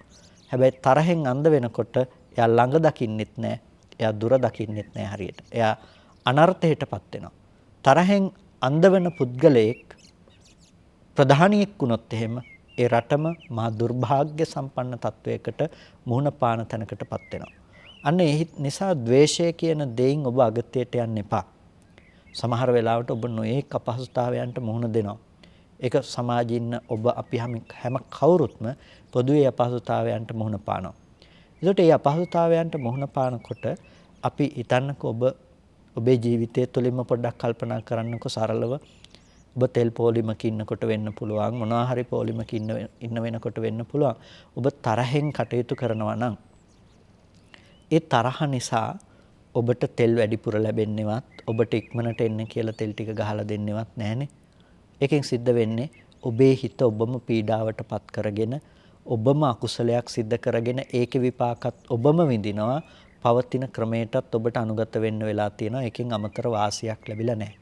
Speaker 2: හැබැයි තරහෙන් අන්ධ වෙනකොට එයා ළඟ දකින්නෙත් නැහැ. එයා දුර දකින්නෙත් නැහැ හරියට. එයා අනර්ථයටපත් වෙනවා. තරහෙන් අන්ධ වෙන පුද්ගලයෙක් ප්‍රධානියෙක් වුණොත් එහෙම ඒ රටම මහා දුර්භාග්‍ය සම්පන්න තත්වයකට මුහුණ පාන තැනකටපත් වෙනවා. අන්න ඒ නිසා ද්වේෂය කියන දෙයින් ඔබ අගතියට යන්න එපා. සමහර වෙලාවට ඔබ නොයේක් අපහසුතාවයන්ට මුහුණ දෙනවා. ඒක සමාජයේ ඉන්න ඔබ අපි හැම කවුරුත්ම පොදුවේ අපහසුතාවයන්ට මුහුණ පානවා. ඒකට මේ අපහසුතාවයන්ට මුහුණ පානකොට අපි හිතන්නකෝ ඔබේ ජීවිතය තුළින්ම පොඩ්ඩක් කල්පනා කරන්නකෝ සරලව. ඔබ තෙල් පොලිමක ඉන්නකොට වෙන්න පුළුවන් මොනවා හරි පොලිමක ඉන්න වෙනකොට වෙන්න පුළුවන්. ඔබ තරහෙන් කටයුතු කරනවා නම් ඒ තරහ නිසා ඔබට තෙල් වැඩිපුර ලැබෙන්නේවත් ඔබට ඉක්මනට එන්න කියලා තෙල් ටික ගහලා දෙන්නේවත් නැහනේ. ඒකෙන් සිද්ධ වෙන්නේ ඔබේ හිත ඔබම පීඩාවටපත් කරගෙන ඔබම අකුසලයක් සිද්ධ කරගෙන ඒකේ විපාකත් ඔබම විඳිනවා. පවතින ක්‍රමයටත් ඔබට අනුගත වෙන්න වෙලා තියෙනවා. ඒකෙන් අමතර වාසියක් ලැබිලා නැහැ.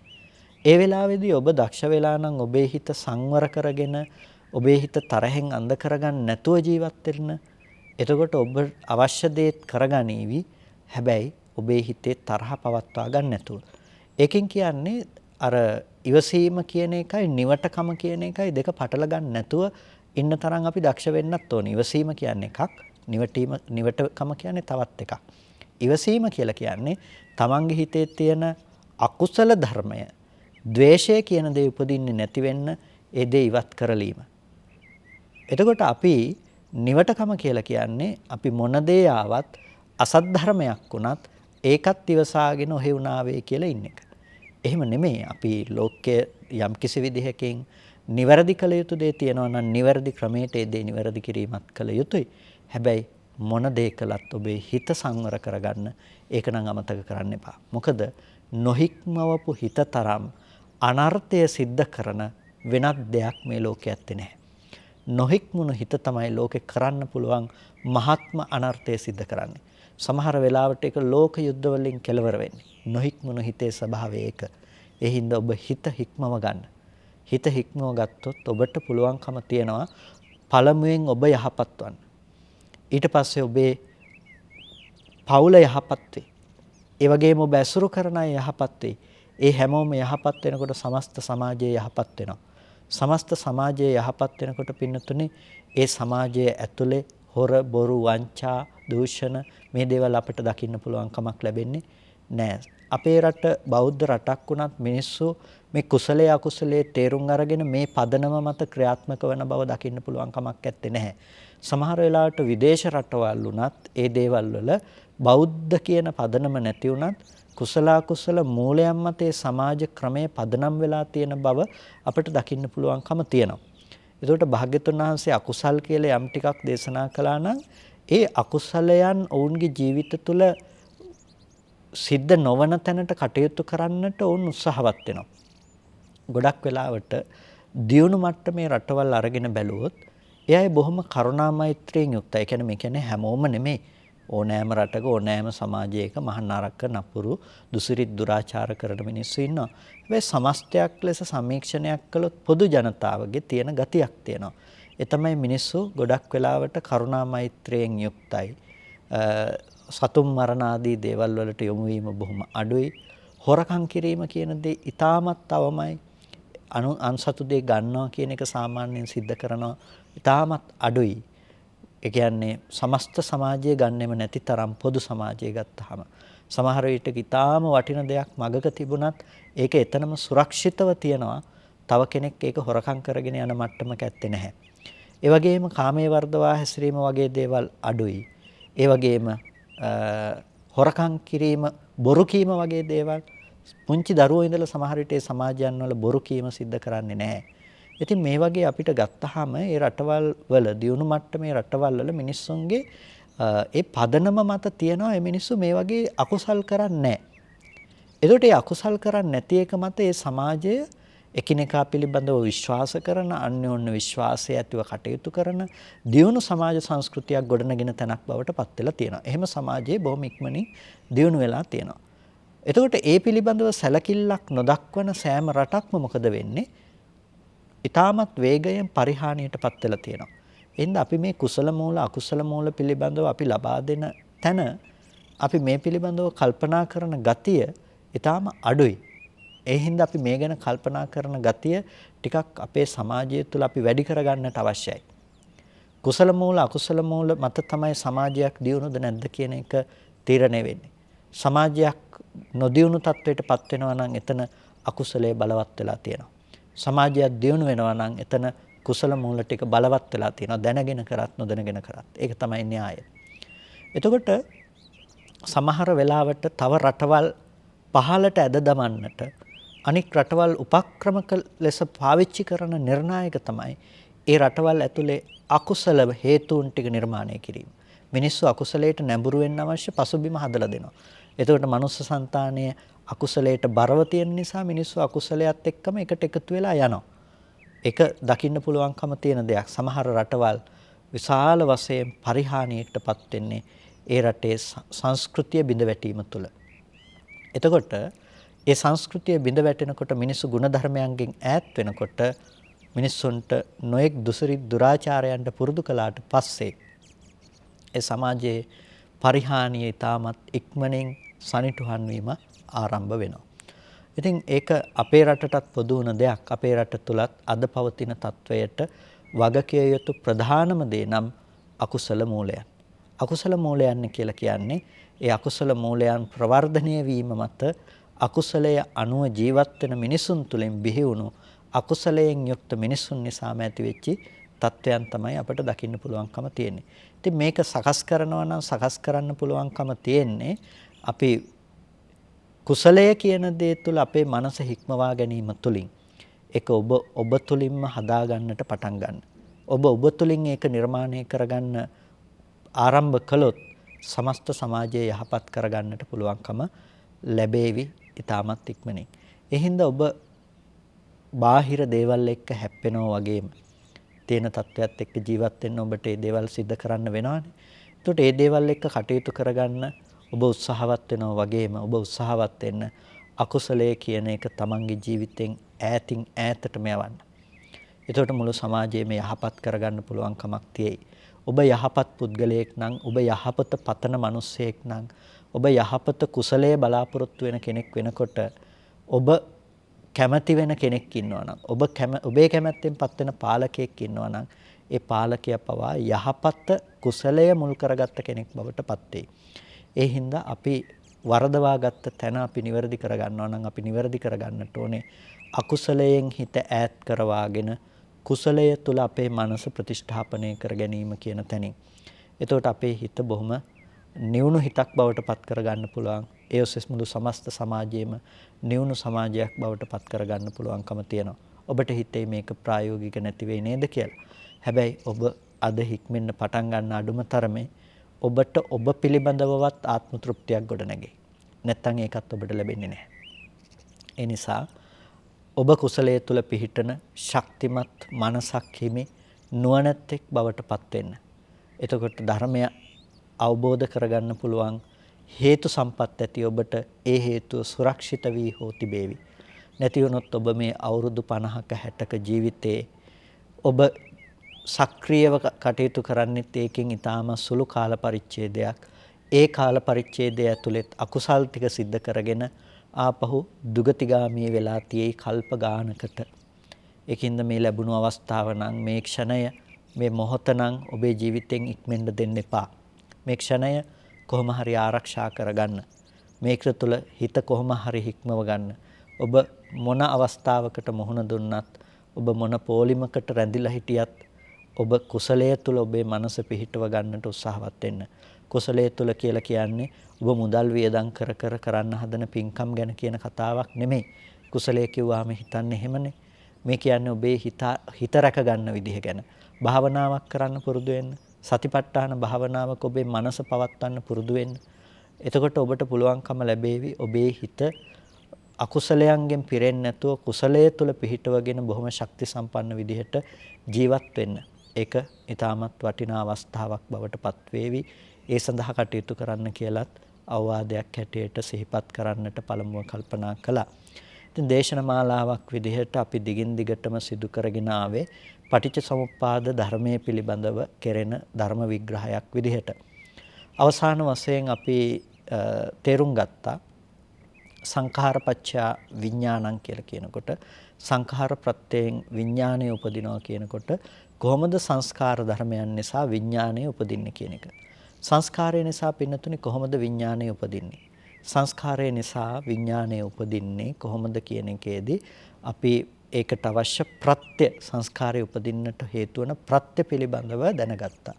Speaker 2: ඒ වෙලාවේදී ඔබ දක්ෂ වෙලා නම් ඔබේ හිත සංවර කරගෙන ඔබේ හිත තරහෙන් අන්ධ කරගන්න නැතුව ජීවත් වෙන්න. එතකොට ඔබ අවශ්‍ය දේ කරගනීවි. හැබැයි ඔබේ හිතේ තරහ පවත්වා ගන්න නැතුව. ඒකෙන් කියන්නේ අර ඉවසීම කියන එකයි නිවටකම කියන එකයි දෙක පටල ගන්න නැතුව ඉන්න තරම් අපි දක්ෂ වෙන්නත් ඕනේ. ඉවසීම කියන්නේ එකක්, නිවටකම කියන්නේ තවත් එකක්. ඉවසීම කියලා කියන්නේ තමන්ගේ හිතේ තියෙන අකුසල ධර්මය, ද්වේෂය කියන දේ උපදින්නේ නැති වෙන්න ඒ දේ ඉවත් කරලීම. එතකොට අපි නිවටකම කියලා කියන්නේ අපි මොන දේ ආවත් අසත් ධර්මයක් වුණත් ඒකත් ඉවසාගෙන ඔහෙ වුණාවේ කියලා ඉන්න එක. එහෙම නෙමෙයි. අපි ලෝකයේ යම් කිසි විදිහකින් නිවැරදි කළ යුතු දේ තියෙනවා නම් නිවැරදි ක්‍රමයට ඒ දේ නිවැරදි කිරීමත් කළ යුතුයි. හැබැයි මොන දේ කළත් ඔබේ හිත සංවර කරගන්න ඒක නම් අමතක කරන්න එපා. මොකද නොහික්මවපු හිත තරම් අනර්ථය සිද්ධ කරන වෙනත් දෙයක් මේ ලෝකයේ ඇත්තේ නැහැ. නොහික්මුණු හිත තමයි ලෝකේ කරන්න පුළුවන් මහත්ම අනර්ථය සිද්ධ කරන්නේ. සමහර වෙලාවට ඒක ලෝක යුද්ධ වලින් කෙලවර වෙන්නේ. නොහික්මුණු හිතේ ස්වභාවය ඒක. ඒ හින්දා ඔබ හිත හික්මව ගන්න. හිත හික්මව ගත්තොත් ඔබට පුළුවන්කම තියනවා පළමුවෙන් ඔබ යහපත් වන්න. ඊට පස්සේ ඔබේ පවුල යහපත් වේ. ඒ වගේම ඔබ ඇසුරු කරන අය යහපත් වේ. ඒ හැමෝම යහපත් වෙනකොට සමස්ත සමාජය යහපත් වෙනවා. සමස්ත සමාජය යහපත් වෙනකොට පින්නතුනේ ඒ සමාජයේ ඇතුලේ හොර බොරු වංචා දූෂණ මේ දේවල් අපිට දකින්න පුළුවන් කමක් ලැබෙන්නේ නැහැ. අපේ රට බෞද්ධ රටක් වුණත් මිනිස්සු මේ කුසලයේ අකුසලයේ තේරුම් අරගෙන මේ පදනම මත ක්‍රියාත්මක වෙන බව දකින්න පුළුවන් කමක් නැත්තේ නැහැ. සමහර වෙලාවට විදේශ රටවල් වුණත් ඒ දේවල් වල බෞද්ධ කියන පදනම නැති වුණත් කුසල අකුසල මූලයන් මත ඒ සමාජ ක්‍රමයේ පදනම් වෙලා තියෙන බව අපිට දකින්න පුළුවන්කම තියෙනවා. ඒකට භාග්‍යතුන් වහන්සේ අකුසල් කියලා යම් ටිකක් දේශනා කළා නම් ඒ අකුසලයන් ඔවුන්ගේ ජීවිත තුළ සිද්ධ නොවන තැනට කටයුතු කරන්නට ඔවුන් උත්සාහවත් වෙනවා. ගොඩක් වෙලාවට දියුණු මට්ටමේ රටවල් අරගෙන බැලුවොත් ඒ අය බොහොම කරුණා මෛත්‍රියෙන් යුක්තයි. ඒ කියන්නේ මේ කියන්නේ හැමෝම නෙමෙයි. ඕනෑම රටක ඕනෑම සමාජයක මහානාරක නපුරු දුසිරිත් දුරාචාර කරන මිනිස්සු ඉන්නවා. හැබැයි සමස්තයක් ලෙස සමීක්ෂණයක් කළොත් පොදු ජනතාවගේ තියෙන ගතියක් තියෙනවා. ඒ තමයි මිනිස්සු ගොඩක් වෙලාවට කරුණා මෛත්‍රියෙන් යුක්තයි. සතුම් මරණ ආදී දේවල් වලට යොමු වීම බොහොම අඩුයි. හොරකම් කිරීම කියන දේ ඊටමත් අවමයි. අන්සතු දේ ගන්නවා කියන එක සාමාන්‍යයෙන් සිද්ධ කරනවා ඊටමත් අඩුයි. ඒ කියන්නේ සමස්ත සමාජය ගන්නෙම නැති තරම් පොදු සමාජය ගත්තාම සමහර විට ඊටාම වටින දෙයක් මගක තිබුණත් ඒක එතනම සුරක්ෂිතව තියනවා. තව කෙනෙක් ඒක හොරකම් කරගෙන යන මට්ටමක ඇත්තේ නැහැ. ඒ වගේම කාමයේ වර්ධවා හැසිරීම වගේ දේවල් අඩුයි. ඒ වගේම හොරකම් කිරීම, බොරු කීම වගේ දේවල් පුංචි දරුවෝ ඉඳලා සමහර විට ඒ සමාජයන් වල බොරු කීම සිද්ධ කරන්නේ නැහැ. ඉතින් මේ වගේ අපිට ගත්තාම ඒ රටවල් වල දියුණු මට්ටමේ රටවල් වල මිනිස්සුන්ගේ ඒ පදනම මත තියනවා මේ මිනිස්සු මේ වගේ අකුසල් කරන්නේ නැහැ. එතකොට මේ අකුසල් කරන්නේ නැති එක මත ඒ සමාජය එකිනෙකා පිළිබඳව විශ්වාස කරන, අන්‍යෝන්‍ය විශ්වාසය ඇතිව කටයුතු කරන දියුණු සමාජ සංස්කෘතියක් ගොඩනගෙන තැනක් බවට පත් වෙලා තියෙනවා. එහෙම සමාජයේ බොහොම ඉක්මනින් දියුණු වෙලා තියෙනවා. එතකොට ඒ පිළිබඳව සැලකිල්ලක් නොදක්වන සෑම රටක්ම මොකද වෙන්නේ? ඊටමත් වේගයෙන් පරිහානියට පත් වෙලා තියෙනවා. එහෙනම් අපි මේ කුසල මූල අකුසල මූල පිළිබඳව අපි ලබා දෙන තැන අපි මේ පිළිබඳව කල්පනා කරන ගතිය ඊටම අඩුයි. ඒ හින්දා අපි මේ ගැන කල්පනා කරන ගතිය ටිකක් අපේ සමාජය තුළ අපි වැඩි කරගන්නට අවශ්‍යයි. කුසල මූල අකුසල මූල මත තමයි සමාජයක් දියුණුද නැද්ද කියන එක තීරණය වෙන්නේ. සමාජයක් නොදියුණු තත්වයකටපත් වෙනවා නම් එතන අකුසලයේ බලවත් වෙලා තියෙනවා. සමාජයක් දියුණු වෙනවා නම් එතන කුසල මූල ටික බලවත් වෙලා තියෙනවා. දැනගෙන කරත් නොදැනගෙන කරත්. ඒක තමයි න්‍යාය. එතකොට සමහර වෙලාවට තව රටවල් පහළට ඇද දමන්නට අනික් රටවල් උපක්‍රමක ලෙස පාවිච්චි කරන නිර්ණායක තමයි ඒ රටවල් ඇතුලේ අකුසල හේතුන් ටික නිර්මාණය කිරීම. මිනිස්සු අකුසලයට නැඹුරු වෙන්න අවශ්‍ය පසුබිම හදලා දෙනවා. එතකොට මනුස්ස సంతානය අකුසලයට බරව තියෙන නිසා මිනිස්සු අකුසලයට එක්කම එකට එකතු වෙලා යනවා. ඒක දකින්න පුළුවන්කම තියෙන දෙයක්. සමහර රටවල් විශාල වශයෙන් පරිහානියකටපත් වෙන්නේ ඒ රටේ සංස්කෘතිය බිඳ වැටීම තුළ. එතකොට ඒ සංස්කෘතිය බිඳ වැටෙනකොට මිනිස්සු ගුණධර්මයන්ගෙන් ඈත් වෙනකොට මිනිස්සුන්ට නොඑක් දුසිරි දුරාචාරයන්ට පුරුදු කළාට පස්සේ ඒ සමාජයේ පරිහානිය ඊටමත් ඉක්මනින් සනිටුහන් වීම ආරම්භ වෙනවා. ඉතින් ඒක අපේ රටටත් පොදු වුණ දෙයක්. අපේ රට තුලත් අද පවතින තත්වයට වගකිය යුතු ප්‍රධානම දේ නම් අකුසල මූලයන්. අකුසල මූලයන් කියලා කියන්නේ ඒ අකුසල මූලයන් ප්‍රවර්ධනය වීම මත අකුසලයේ අනුව ජීවත් වෙන මිනිසුන් තුළින් බිහි වුණු අකුසලයෙන් යුක්ත මිනිසුන් නිසාම ඇතිවෙච්ච තත්වයන් තමයි අපිට දකින්න පුළුවන්කම තියෙන්නේ. ඉතින් මේක සකස් කරනවා නම් සකස් කරන්න පුළුවන්කම තියෙන්නේ අපි කුසලය කියන දේ තුළ අපේ මනස හික්මවා ගැනීම තුළින්. ඒක ඔබ තුළින්ම හදා ගන්නට පටන් ගන්න. ඔබ තුළින් ඒක නිර්මාණය කරගන්න ආරම්භ කළොත් සමස්ත සමාජයේ යහපත් කරගන්නට පුළුවන්කම ලැබේවි ඊටමත් ඉක්මනින්. ඒ හින්දා ඔබ බාහිර දේවල් එක්ක හැප්පෙනවා වගේම තියෙන තත්වයක් එක්ක ජීවත් වෙන්න ඔබට මේ දේවල් සිද්ධ කරන්න වෙනවානේ. ඒකට මේ දේවල් එක්ක කටයුතු කරගන්න ඔබ උත්සාහවත් වෙනවා වගේම ඔබ උත්සාහවත් වෙන්න අකුසලයේ කියන එක තමන්ගේ ජීවිතෙන් ඈතින් ඈතටම යවන්න. එතකොට මුළු සමාජයේම යහපත් කරගන්න පුළුවන් කමක් තියෙයි. ඔබ යහපත් පුද්ගලයෙක් නම් ඔබ යහපත පතන මිනිසෙක් නම් ඔබ යහපත කුසලයේ බලාපොරොත්තු වෙන කෙනෙක් වෙනකොට ඔබ කැමති වෙන කෙනෙක් ඉන්නවා නම් ඔබේ කැමැත්තෙන් පත් වෙන පාලකයෙක් ඉන්නවා නම් ඒ පාලකයා පවා යහපත කුසලය මුල් කරගත්ත කෙනෙක් බවට පත් වෙයි. ඒ හින්දා අපි වරදවා ගත්ත තැන අපි නිවැරදි කරගන්නවා නම් අපි නිවැරදි කරගන්නට ඕනේ අකුසලයෙන් හිත ඈත් කරවාගෙන කුසලය තුල අපේ මනස ප්‍රතිෂ්ඨාපනය කර ගැනීම කියන තැනින්. එතකොට අපේ හිත බොහොම නිවුණු හිතක් බවට පත් කරගන්න පුළුවන්. ඒ ඔස්සේ මුළු සමස්ත සමාජයේම නිවුණු සමාජයක් බවට පත් කරගන්න පුළුවන්කම තියෙනවා. ඔබට හිතේ මේක ප්‍රායෝගික නැති වෙයි නේද කියලා. හැබැයි ඔබ අද හික්මෙන්න පටන් ගන්න අඩුම තරමේ ඔබට ඔබ පිළිබඳවවත් ආත්ම තෘප්තියක් ගොඩනැගෙයි. නැත්තම් ඒකත් ඔබට ලැබෙන්නේ නැහැ. ඒ නිසා ඔබ කුසලයේ තුල පිහිටන ශක්තිමත් මනසක් හිමි නුවණැත්තෙක් බවට පත් වෙන්න. එතකොට ධර්මය අවබෝධ කරගන්න පුළුවන් හේතු සම්පත් ඇති ඔබට ඒ හේතුව සුරක්ෂිත වී හෝ තිබේවි. නැති වුණොත් ඔබ මේ අවුරුදු 50ක 60ක ජීවිතයේ ඔබ සක්‍රියව කටයුතු කරන්නේත් ඒකෙන් ඊටාම සුළු කාල පරිච්ඡේදයක්. ඒ කාල පරිච්ඡේදය ඇතුළත අකුසල් ටික සිද්ධ කරගෙන ආපහු දුගතිගාමී වෙලා තියෙයි කල්ප ගානකට. ඒකින්ද මේ ලැබුණු අවස්ථාව නම් මේ ක්ෂණය මේ මොහොත නම් ඔබේ ජීවිතෙන් ඉක්මෙන්න දෙන්න එපා. මේ ක්ෂණය කොහොම හරි ආරක්ෂා කරගන්න. මේක තුළ හිත කොහොම හරි හික්මව ගන්න. ඔබ මොන අවස්ථාවකට මුහුණ දුන්නත් ඔබ මොන පොලිමකට රැඳිලා හිටියත් ඔබ කුසලයේ තුල ඔබේ මනස පිහිටව ගන්නට උත්සාහවත් වෙන්න. කුසලයේ තුල කියලා කියන්නේ ඔබ මුදල් වියදම් කර කරන්න හදන පින්කම් ගැන කියන කතාවක් නෙමෙයි. කුසලයේ කිව්වහම හිතන්නේ එහෙමනේ. මේ කියන්නේ ඔබේ හිත රැක ගන්න විදිහ ගැන. භාවනාවක් කරන්න පුරුදු වෙන්න. සතිපට්ඨාන භාවනාවක ඔබේ මනස පවත්වන්න පුරුදු වෙන්න. එතකොට ඔබට පුළුවන්කම ලැබේවි ඔබේ හිත අකුසලයන්ගෙන් පිරෙන්නේ නැතුව කුසලයේ තුල පිහිටවගෙන බොහොම ශක්ති සම්පන්න විදිහට ජීවත් වෙන්න. ඒක ඊටමත් වටිනා අවස්ථාවක් බවට පත් වේවි. ඒ සඳහා කටයුතු කරන්න කියලත් අවවාදයක් හැටියට සිහිපත් කරන්නට පළමුව කල්පනා කළා. ඉතින් දේශනමාලාවක් විදිහට අපි දිගින් දිගටම සිදු කරගෙන ආවේ පටිච්චසමුප්පාද ධර්මයේ පිළිබඳව කෙරෙන ධර්ම විග්‍රහයක් විදිහට. අවසාන වශයෙන් අපි තේරුම් ගත්තා සංඛාරපච්චය විඥානං කියලා කියනකොට සංඛාර ප්‍රත්‍යයෙන් විඥානය උපදිනවා කියනකොට කොහොමද සංස්කාර ධර්මයන් නිසා විඥානය උපදින්නේ කියන එක. සංස්කාරය නිසා පින්නතුනේ කොහොමද විඥානය උපදින්නේ? සංස්කාරය නිසා විඥානය උපදින්නේ කොහොමද කියන එකේදී අපි ඒකට අවශ්‍ය ප්‍රත්‍ය සංස්කාරය උපදින්නට හේතු වන ප්‍රත්‍ය පිළිබඳව දැනගත්තා.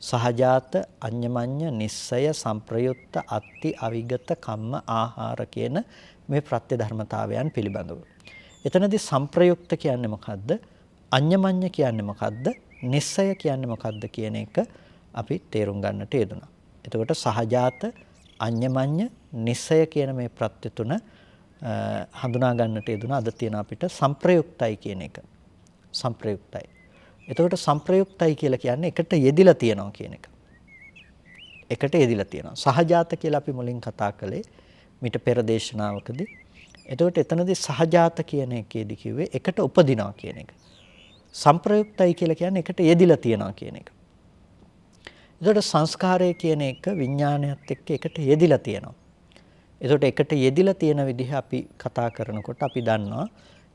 Speaker 2: සහජාත අඤ්ඤමඤ්ඤ නිස්සය සංප්‍රයුක්ත අත්ති අවිගත කම්ම ආහාර කියන මේ ප්‍රත්‍ය ධර්මතාවයන් පිළිබඳව. එතනදී සංප්‍රයුක්ත කියන්නේ මොකද්ද? අඤ්ඤමඤ්ඤ කියන්නේ මොකද්ද? නිස්සය කියන්නේ මොකද්ද කියන එක අපි තේරුම් ගන්නට යෙදුණා. එතකොට සහජාත අඤ්ඤමඤ්ඤ නිස්සය කියන මේ ප්‍රත්‍ය තුන හඳුනා ගන්නට යෙදුණා. අද තියෙන අපිට සංප්‍රයුක්තයි කියන එක. සංප්‍රයුක්තයි. එතකොට සංප්‍රයුක්තයි කියලා කියන්නේ එකට යෙදිලා තියෙනවා කියන එක. එකට යෙදිලා තියෙනවා. සහජාත කියලා අපි මුලින් කතා කළේ මිට පෙර දේශනාවකදී. එතකොට එතනදී සහජාත කියන එකේදී කිව්වේ එකට උපදිනවා කියන එක. සංප්‍රයුක්තයි කියලා කියන්නේ එකට යෙදිලා තියෙනවා කියන එක. එතකොට සංස්කාරය කියන එක විඥානයත් එක්ක එකට යෙදිලා තියෙනවා. එතකොට එකට යෙදිලා තියෙන විදිහ අපි කතා කරනකොට අපි දන්නවා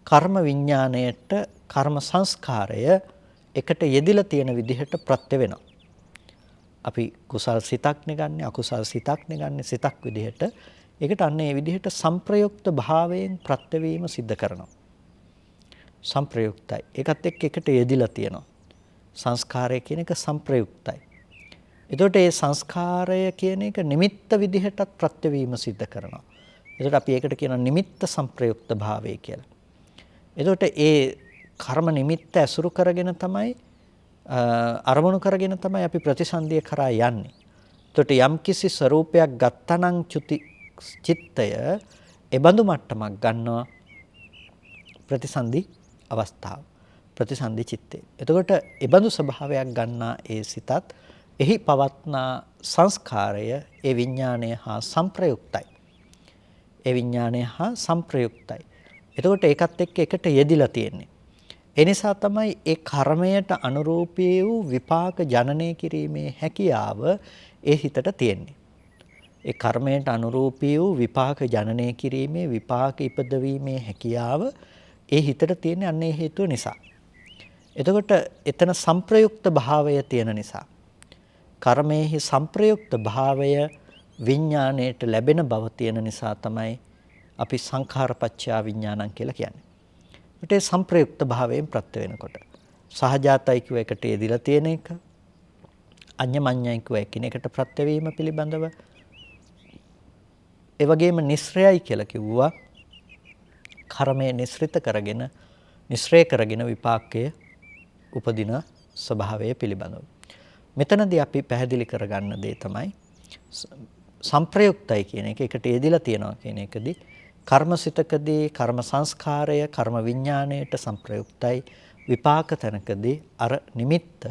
Speaker 2: කර්ම විඥාණයට කර්ම සංස්කාරය එකට යෙදිලා තියෙන විදිහට ප්‍රත්‍ය වෙනවා. අපි කුසල් සිතක් නෙගන්නේ අකුසල් සිතක් නෙගන්නේ සිතක් විදිහට ඒකට අන්න ඒ විදිහට සංප්‍රයුක්ත භාවයෙන් ප්‍රත්‍ය වීම සිද්ධ කරනවා. සංප්‍රයුක්තයි. ඒකත් එක්ක එකට යෙදිලා තියෙනවා. සංස්කාරය කියන එක සංප්‍රයුක්තයි. එතකොට මේ සංස්කාරය කියන එක නිමිත්ත විදිහටත් ප්‍රත්‍ය වීම සිද්ධ කරනවා. එතකොට අපි ඒකට කියනවා නිමිත්ත සංප්‍රයුක්ත භාවය කියලා. එතකොට ඒ කර්ම නිමිත්ත ඇසුරු කරගෙන තමයි අරමුණු කරගෙන තමයි අපි ප්‍රතිසන්දිය කරා යන්නේ. එතකොට යම්කිසි ස්වરૂපයක් ගත්තනම් චිත්තය එබඳු මට්ටමක් ගන්නවා ප්‍රතිසන්දි අවස්ථාව. ප්‍රතිසන්දි චිත්තේ. එතකොට එබඳු ස්වභාවයක් ගන්නා ඒ සිතත් එහි පවත්නා සංස්කාරය ඒ විඥානය හා සංප්‍රයුක්තයි. ඒ විඥානය හා සංප්‍රයුක්තයි. එතකොට ඒකත් එක්ක එකට යෙදිලා තියෙන්නේ. ඒ නිසා තමයි ඒ කර්මයට අනුරූපී වූ විපාක ජනනය කිරීමේ හැකියාව ඒ හිතට තියෙන්නේ. ඒ කර්මයට අනුරූපී වූ විපාක ජනනය කිරීමේ විපාක ඉපදවීමේ හැකියාව ඒ හිතට තියෙන්නේ අන්න ඒ හේතුව නිසා. එතකොට එතන සංප්‍රයුක්ත භාවය තියෙන නිසා කර්මයේහි සංප්‍රයුක්ත භාවය විඥාණයට ලැබෙන බව තියෙන නිසා තමයි අපි සංඛාරපච්චය විඥානං කියලා කියන්නේ. ඒට සංප්‍රයුක්ත භාවයෙන් ප්‍රත්‍ය වෙනකොට සහජාතයි කිව්ව එකට යෙදිලා තියෙන එක අඤ්ඤමඤ්ඤයි කිව්ව එකිනෙකට ප්‍රත්‍ය වීම පිළිබඳව ඒ වගේම නිස්සරයයි කියලා කිව්වා කර්මය නිස්සරය කරගෙන විපාකයේ උපදින ස්වභාවය පිළිබඳව. මෙතනදී අපි පැහැදිලි කරගන්න දේ තමයි සංප්‍රයුක්තයි කියන එක එකට යෙදිලා තියෙනවා කියන එකදී කර්මසිතකදී කර්ම සංස්කාරය කර්ම විඥාණයට සංප්‍රයුක්තයි විපාක තැනකදී අර නිමිත්ත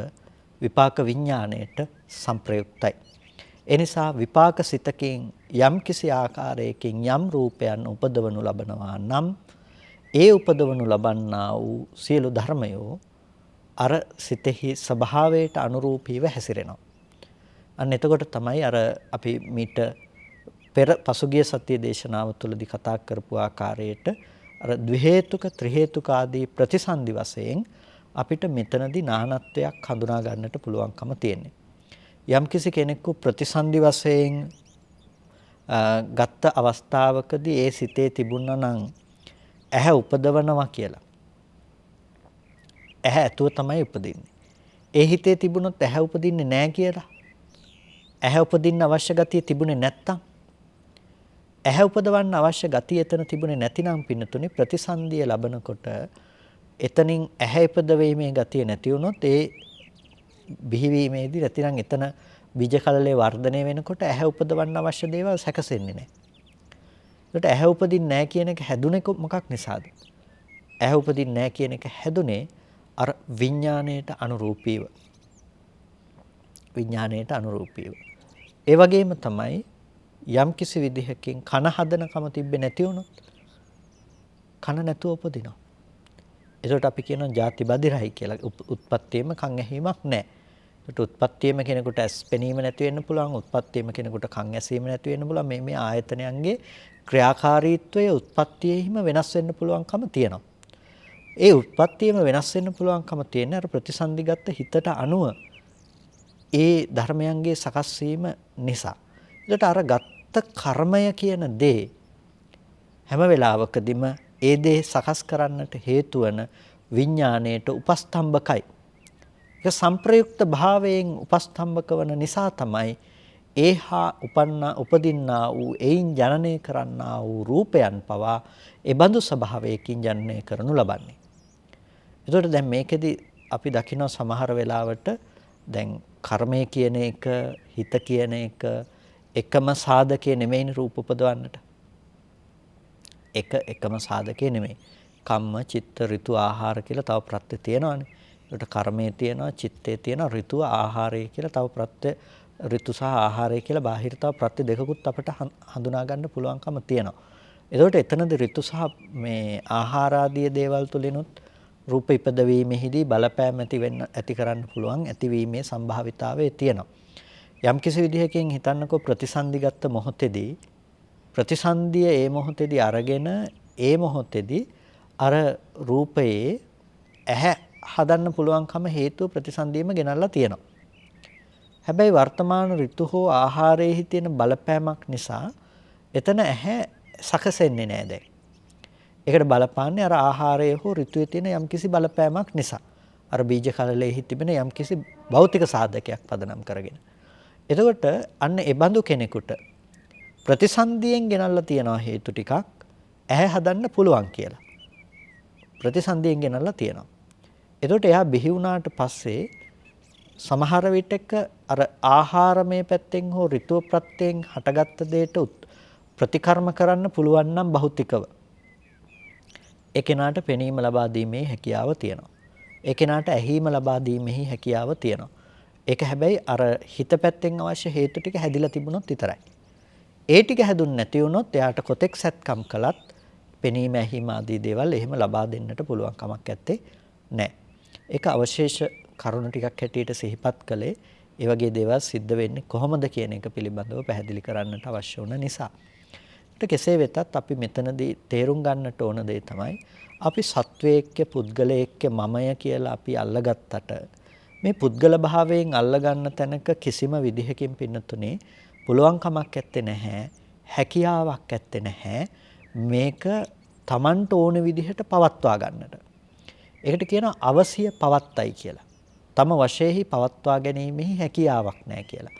Speaker 2: විපාක විඥාණයට සංප්‍රයුක්තයි. ඒ නිසා විපාක සිතකින් යම් කිසි ආකාරයකින් යම් රූපයන් උපදවනු ලබනවා නම් ඒ උපදවනු ලබන්නා වූ සියලු ධර්මයෝ අර සිතෙහි ස්වභාවයට අනුරූපීව හැසිරෙනවා. අන්න එතකොට තමයි අර අපි මීට පෙර පසුගිය සතිය දේශනාව තුළදී කතා කරපු ආකාරයට අර ද්වි හේතුක ත්‍රි හේතුක ආදී ප්‍රතිසන්දි වශයෙන් අපිට මෙතනදී නානත්වයක් හඳුනා ගන්නට පුළුවන්කම තියෙනවා. යම්කිසි කෙනෙකු ප්‍රතිසන්දි වශයෙන් ගත්ත අවස්ථාවකදී ඒ සිතේ තිබුණා නම් ඇහැ උපදවනවා කියලා. ඇහැ ඇතුව තමයි උපදින්නේ. ඒ හිතේ තිබුණොත් ඇහැ උපදින්නේ නැහැ කියලා. ඇහැ උපදින්න අවශ්‍ය ගතිය තිබුණේ නැත්තම් ඇහැ උපදවන්න අවශ්‍ය ගතිය එතන තිබුණේ නැතිනම් පින්නතුනේ ප්‍රතිසන්දිය ලැබනකොට එතනින් ඇහැ ඉපදවීමේ ගතිය නැති වුණොත් ඒ බිහිවීමේදී නැතිනම් එතන බීජ කලලේ වර්ධනය වෙනකොට ඇහැ උපදවන්න අවශ්‍ය දේවල් සැකසෙන්නේ නැහැ. ඒකට ඇහැ උපදින්නේ නැහැ කියන එක හැදුනේ මොකක් නිසාද? ඇහැ උපදින්නේ නැහැ කියන එක හැදුනේ අර විඥාණයට අනුරූපීව. විඥාණයට අනුරූපීව. ඒ වගේම තමයි යම් කිසි විදිහකින් කන හදනකම තිබ්බේ නැති වුණොත් කන නැතුව උපදිනවා. ඒකට අපි කියනවා ಜಾති බදිරයි කියලා. උත්පත්තියේම කන් ඇහිමක් නැහැ. ඒකට උත්පත්තියේම කෙනෙකුට ඇස් පෙනීම නැති වෙන්න පුළුවන්. උත්පත්තියේම කෙනෙකුට කන් ඇසීම නැති වෙන්න පුළුවන්. මේ ආයතනයන්ගේ ක්‍රියාකාරීත්වය උත්පත්තියෙහිම වෙනස් වෙන්න පුළුවන්කම තියෙනවා. ඒ උත්පත්තියෙම වෙනස් වෙන්න පුළුවන්කම තියෙන අර ප්‍රතිසන්දිගත හිතට අනුව ඒ ධර්මයන්ගේ සකස් වීම නිසා. ඒකට අර ගත්ත කර්මය කියන දේ හැම වෙලාවකදීම ඒ දේ සකස් කරන්නට හේතු වන විඥාණයට උපස්තම්භකයි. ඒක සංප්‍රයුක්ත භාවයෙන් උපස්තම්භක වන නිසා තමයි ඒහා උපදින්නා වූ එයින් ජනනය කරන්නා වූ රූපයන් පවා ඒ බඳු ස්වභාවයකින් ජනනය කරනු ලබන්නේ. ඒතකොට දැන් මේකෙදි අපි දකිනවා සමහර වෙලාවට දැන් කර්මය කියන එක හිත කියන එක එකම සාධකයේ නෙමෙයිනේ රූප උපදවන්නට. එකම සාධකයේ නෙමෙයි. කම්ම, චිත්ත, ඍතු, ආහාර කියලා තව ප්‍රත්‍ය තියෙනවානේ. ඒකට කර්මයේ තියෙනවා, චිත්තයේ තියෙනවා, ඍතු, ආහාරය කියලා තව ප්‍රත්‍ය ඍතු සහ ආහාරය කියලා බාහිර තව ප්‍රත්‍ය දෙකකුත් අපිට හඳුනා ගන්න පුළුවන්කම තියෙනවා. ඒකට එතනද ඍතු සහ මේ ආහාර ආදී දේවල් තුලිනුත් රූප ඉපදවීමෙහිදී බලපෑම් ඇති කරන්න පුළුවන් ඇතිවීමේ සම්භාවිතාවය තියෙනවා. යම්කිසි විදිහකින් හිතන්නකෝ ප්‍රතිසන්දිගත මොහොතේදී ප්‍රතිසන්දිය ඒ මොහොතේදී අරගෙන ඒ මොහොතේදී අර රූපයේ ඇහැ හදන්න පුළුවන්කම හේතුව ප්‍රතිසන්දියම ගෙනල්ලා තියෙනවා. හැබැයි වර්තමාන ඍතු හෝ ආහාරයේ තියෙන බලපෑමක් නිසා එතන ඇහැ සකසෙන්නේ නැහැ දැන්. ඒකට බලපාන්නේ අර ආහාරයේ හෝ ඍතුවේ තියෙන යම්කිසි බලපෑමක් නිසා. අර බීජ කලලෙහි තිබෙන යම්කිසි භෞතික සාධකයක් පදනම් කරගෙන. එතකොට අන්න ඒ බඳු කෙනෙකුට ප්‍රතිසන්දියෙන් ගෙනල්ලා තියනවා හේතු ටිකක් ඇහැ හදන්න පුළුවන් කියලා. ප්‍රතිසන්දියෙන් ගෙනල්ලා තියනවා. එතකොට එයා බිහි වුණාට පස්සේ සමහර විටක අර ආහාරමය පැත්තෙන් හෝ ඍතුව ප්‍රත්‍යයෙන් හටගත්ත දෙයට ප්‍රතිකර්ම කරන්න පුළුවන් නම් භෞතිකව ඒ කෙනාට පෙනීම ලබා දීමේ හැකියාව තියෙනවා. ඒ කෙනාට ඇහිීම ලබා දීමෙහි හැකියාව තියෙනවා. ඒක හැබැයි අර හිත පැත්තෙන් අවශ්‍ය හේතු ටික හැදිලා තිබුණොත් විතරයි. ඒ ටික හැදුන්නේ නැති වුණොත් එයාට කොතෙක් සැත්කම් කළත් පෙනීම ඇහිීම ආදී දේවල් එහෙම ලබා දෙන්නට පුළුවන් කමක් නැත්තේ නැහැ. ඒක අවශේෂ කරුණු ටිකක් හැටියට සිහිපත් කළේ ඒ වගේ දේවල් සිද්ධ වෙන්නේ කොහොමද කියන එක පිළිබඳව පැහැදිලි කරන්නට අවශ්‍ය වුණ නිසා. කෙසේ වෙතත් අපි මෙතනදී තේරුම් ගන්නට ඕන දේ තමයි අපි සත්වයේක්ක පුද්ගලයෙක්ක මමය කියලා අපි අල්ලගත්තට මේ පුද්ගල භාවයෙන් අල්ලගන්න තැනක කිසිම විදිහකින් පින්නතුනේ පුළුවන් කමක් ඇත්තේ නැහැ, හැකියාවක් ඇත්තේ නැහැ මේක Tamanට ඕන විදිහට පවත්වා ගන්නට. ඒකට කියනවා අවසිය පවත්තයි කියලා. තම වශයෙන්හි පවත්වා ගැනීමෙහි හැකියාවක් නැහැ කියලා.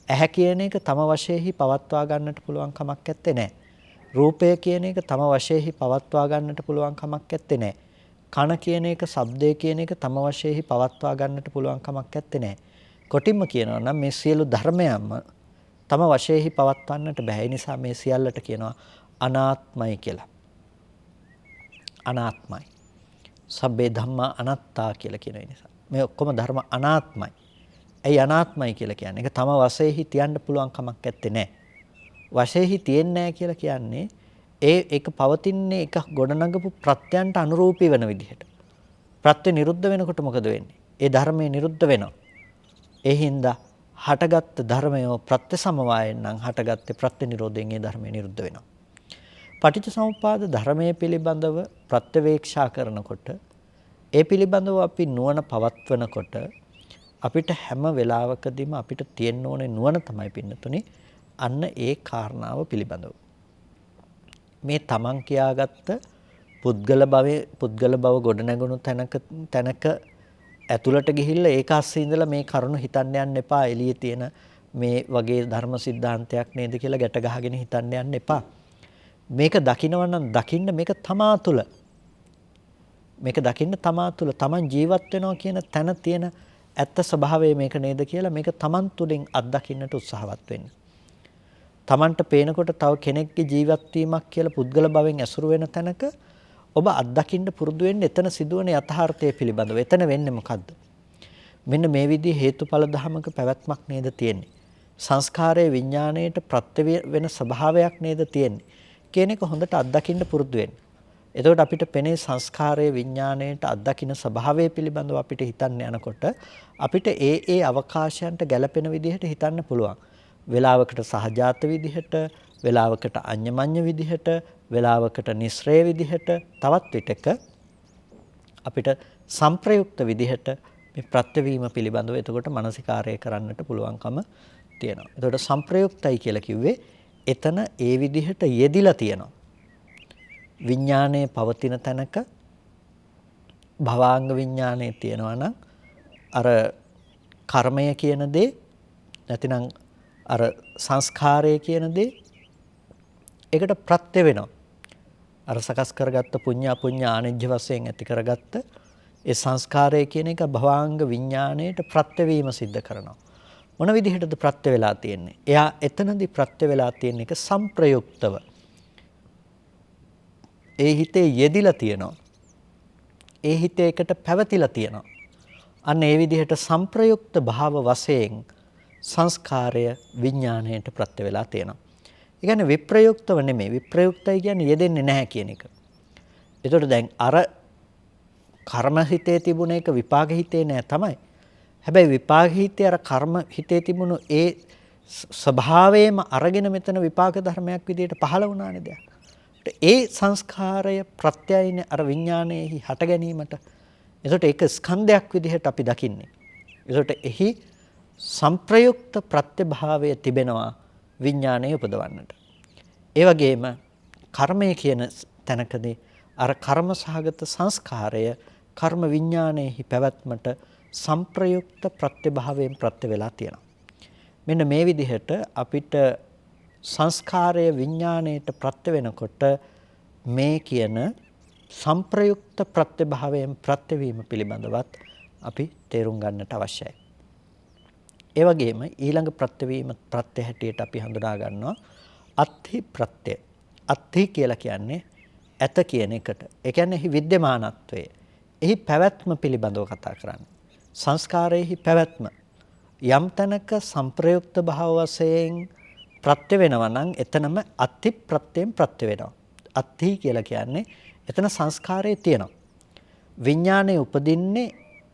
Speaker 2: ඇහැ කියන එක තම වශයෙන්හි පවත්වා ගන්නට පුළුවන් කමක් ඇත්තේ නැහැ. රූපය කියන එක තම වශයෙන්හි පවත්වා ගන්නට පුළුවන් කමක් ඇත්තේ නැහැ. කන කියන එක, ශබ්දය කියන එක තම වශයෙන්හි පවත්වා ගන්නට පුළුවන් කමක් ඇත්තේ නැහැ. කොටින්ම කියනවා නම් මේ සියලු ධර්මයන්ම තම වශයෙන්හි පවත්වන්නට බැහැ. ඒ නිසා මේ සියල්ලට කියනවා අනාත්මයි කියලා. අනාත්මයි. සබ්බේ ධම්මා අනාත්තා කියලා කියන නිසා. මේ ඔක්කොම ධර්ම අනාත්මයි. ඇයි අනාත්මයි කියලා කියන්නේ? ඒක තම වශයෙන්හි තියන්න පුළුවන් කමක් ඇත්තේ නැහැ. වශයෙන්හි තියෙන්නේ නැහැ කියලා කියන්නේ ඒක පවතින්නේ එක ගොඩනගපු ප්‍රත්‍යයන්ට අනුරූපී වෙන විදිහට. ප්‍රත්‍ය නිරුද්ධ වෙනකොට මොකද වෙන්නේ? ඒ ධර්මයේ නිරුද්ධ වෙනවා. ඒ හින්දා හටගත් ධර්මය ප්‍රත්‍ය සමவாயෙන් නම් හටගත්තේ ප්‍රත්‍ය නිරෝධයෙන් ඒ ධර්මයේ නිරුද්ධ වෙනවා. පටිච්චසමුප්පාද ධර්මයේ පිළිබඳව ප්‍රත්‍යවේක්ෂා කරනකොට ඒ පිළිබඳව අපි නුවණ පවත්වනකොට අපිට හැම වෙලාවකදීම අපිට තියෙන්න ඕනේ නුවණ තමයි පින්නතුනේ අන්න ඒ කාරණාව පිළිබඳව. මේ තමන් කියාගත්ත පුද්ගල බව ගොඩනැගුණු තැනක ඇතුළට ගිහිල්ලා ඒක අස්සේ ඉඳලා මේ කරුණ හිතන්න යන්න එපා. එළියේ තියෙන මේ වගේ ධර්ම સિદ્ધාන්තයක් නේද කියලා ගැට ගහගෙන හිතන්න යන්න එපා. මේක දකිනවා නම් දකින්න මේක තමා තුළ. මේක දකින්න තමා තුළ තමන් ජීවත් වෙනවා කියන තැන තියෙන ඇත්ත ස්වභාවය මේක නේද කියලා මේක තමන් තුළින් අත්දකින්නට උත්සාහවත් වෙන්න. තමන්ට පේනකොට තව කෙනෙක්ගේ ජීවත් වීමක් කියලා පුද්ගල භවෙන් ඇසුරු වෙන තැනක ඔබ අත්දකින්න පුරුදු වෙන්න එතන සිදුවන යථාර්ථය පිළිබඳව. එතන වෙන්නේ මොකද්ද? මෙන්න මේ විදිහේ හේතුඵල ධමක පැවැත්මක් නේද තියෙන්නේ. සංස්කාරයේ විඥාණයට ප්‍රත්‍ය වෙන ස්වභාවයක් නේද තියෙන්නේ. කියන එක හොඳට අත්දකින්න පුරුදු වෙන්න. එතකොට අපිට පෙනේ සංස්කාරයේ විඥාණයට අත්දකින්න ස්වභාවය පිළිබඳව අපිට හිතන්න යනකොට අපිට ඒ අවකාශයන්ට ගැළපෙන විදිහට හිතන්න පුළුවන්. වේලාවකට සහජාත විදිහට, වේලාවකට අඤ්ඤමඤ්ඤ විදිහට, වේලාවකට නිස්සරේ විදිහට, තවත් විටක අපිට සංප්‍රයුක්ත විදිහට මේ ප්‍රත්‍යවීම පිළිබඳව එතකොට මානසිකාරය කරන්නට පුළුවන්කම තියෙනවා. එතකොට සංප්‍රයුක්තයි කියලා කිව්වේ එතන ඒ විදිහට යෙදිලා තියෙනවා. විඥානයේ පවතින තැනක භවාංග විඥානයේ තියෙනවා නම් අර කර්මය කියන දේ නැතිනම් අර සංස්කාරය කියන දේ ඒකට ප්‍රත්‍ය වෙනවා. අර සකස් කරගත්ත පුඤ්ඤ අපුඤ්ඤ ආනෙජ්‍ය වශයෙන් ඇති කරගත්ත ඒ සංස්කාරය කියන එක භවාංග විඥාණයට ප්‍රත්‍ය වීම සිද්ධ කරනවා. මොන විදිහටද ප්‍රත්‍ය වෙලා තියෙන්නේ? එයා එතනදී ප්‍රත්‍ය වෙලා තියෙන එක සංප්‍රයුක්තව. ඒ හිතේ යෙදිලා තියෙනවා. ඒ හිතේ එකට පැවතිලා තියෙනවා. අන්න ඒ විදිහට සංප්‍රයුක්ත භාව වශයෙන් සංස්කාරය විඥාණයට ප්‍රත්‍ය වෙලා තියෙනවා. ඒ කියන්නේ විප්‍රයුක්තව නෙමෙයි. විප්‍රයුක්තයි කියන්නේ යෙදෙන්නේ නැහැ කියන එක. ඒතකොට දැන් අර කර්ම හිතේ තිබුණ එක විපාක හිතේ නෑ තමයි. හැබැයි විපාක හිතේ අර කර්ම හිතේ තිබුණු ඒ ස්වභාවයෙන්ම අරගෙන මෙතන විපාක ධර්මයක් විදිහට පහළ වුණානේ දැන්. ඒ සංස්කාරය ප්‍රත්‍යයිනේ අර විඥානයේ හට ගැනීමට. ඒකට ඒක ස්කන්ධයක් විදිහට අපි දකින්නේ. ඒකට එහි සංප්‍රයුක්ත ප්‍රත්‍යභාවය තිබෙනවා විඥානයේ උපදවන්නට. ඒ වගේම කර්මය කියන තැනකදී අර කර්ම සහගත සංස්කාරය කර්ම විඥානයේ පැවැත්මට සංප්‍රයුක්ත ප්‍රත්‍යභාවයෙන් ප්‍රත්‍ය වෙලා තියෙනවා. මෙන්න මේ විදිහට අපිට සංස්කාරය විඥාණයට ප්‍රත්‍ය වෙනකොට මේ කියන සංප්‍රයුක්ත ප්‍රත්‍යභාවයෙන් ප්‍රත්‍යවීම පිළිබඳවත් අපි තේරුම් ගන්නට අවශ්‍යයි. ඒ වගේම ඊළඟ ප්‍රත්‍යවීම ප්‍රත්‍ය හැටියට අපි හඳුනා ගන්නවා අත්ථි ප්‍රත්‍ය. අත්ථි කියලා කියන්නේ ඇත කියන එකට. ඒ කියන්නේ එහි විද්‍යමානත්වය. එහි පැවැත්ම පිළිබඳව කතා කරන්නේ. සංස්කාරයේහි පැවැත්ම යම් තැනක සංප්‍රයුක්ත භාව වශයෙන් ප්‍රත්‍ය වෙනවා නම් එතනම අත්ථි ප්‍රත්‍යයෙන් ප්‍රත්‍ය වෙනවා. අත්ථි කියලා කියන්නේ එතන සංස්කාරයේ තියෙනවා. විඥානයේ උපදින්නේ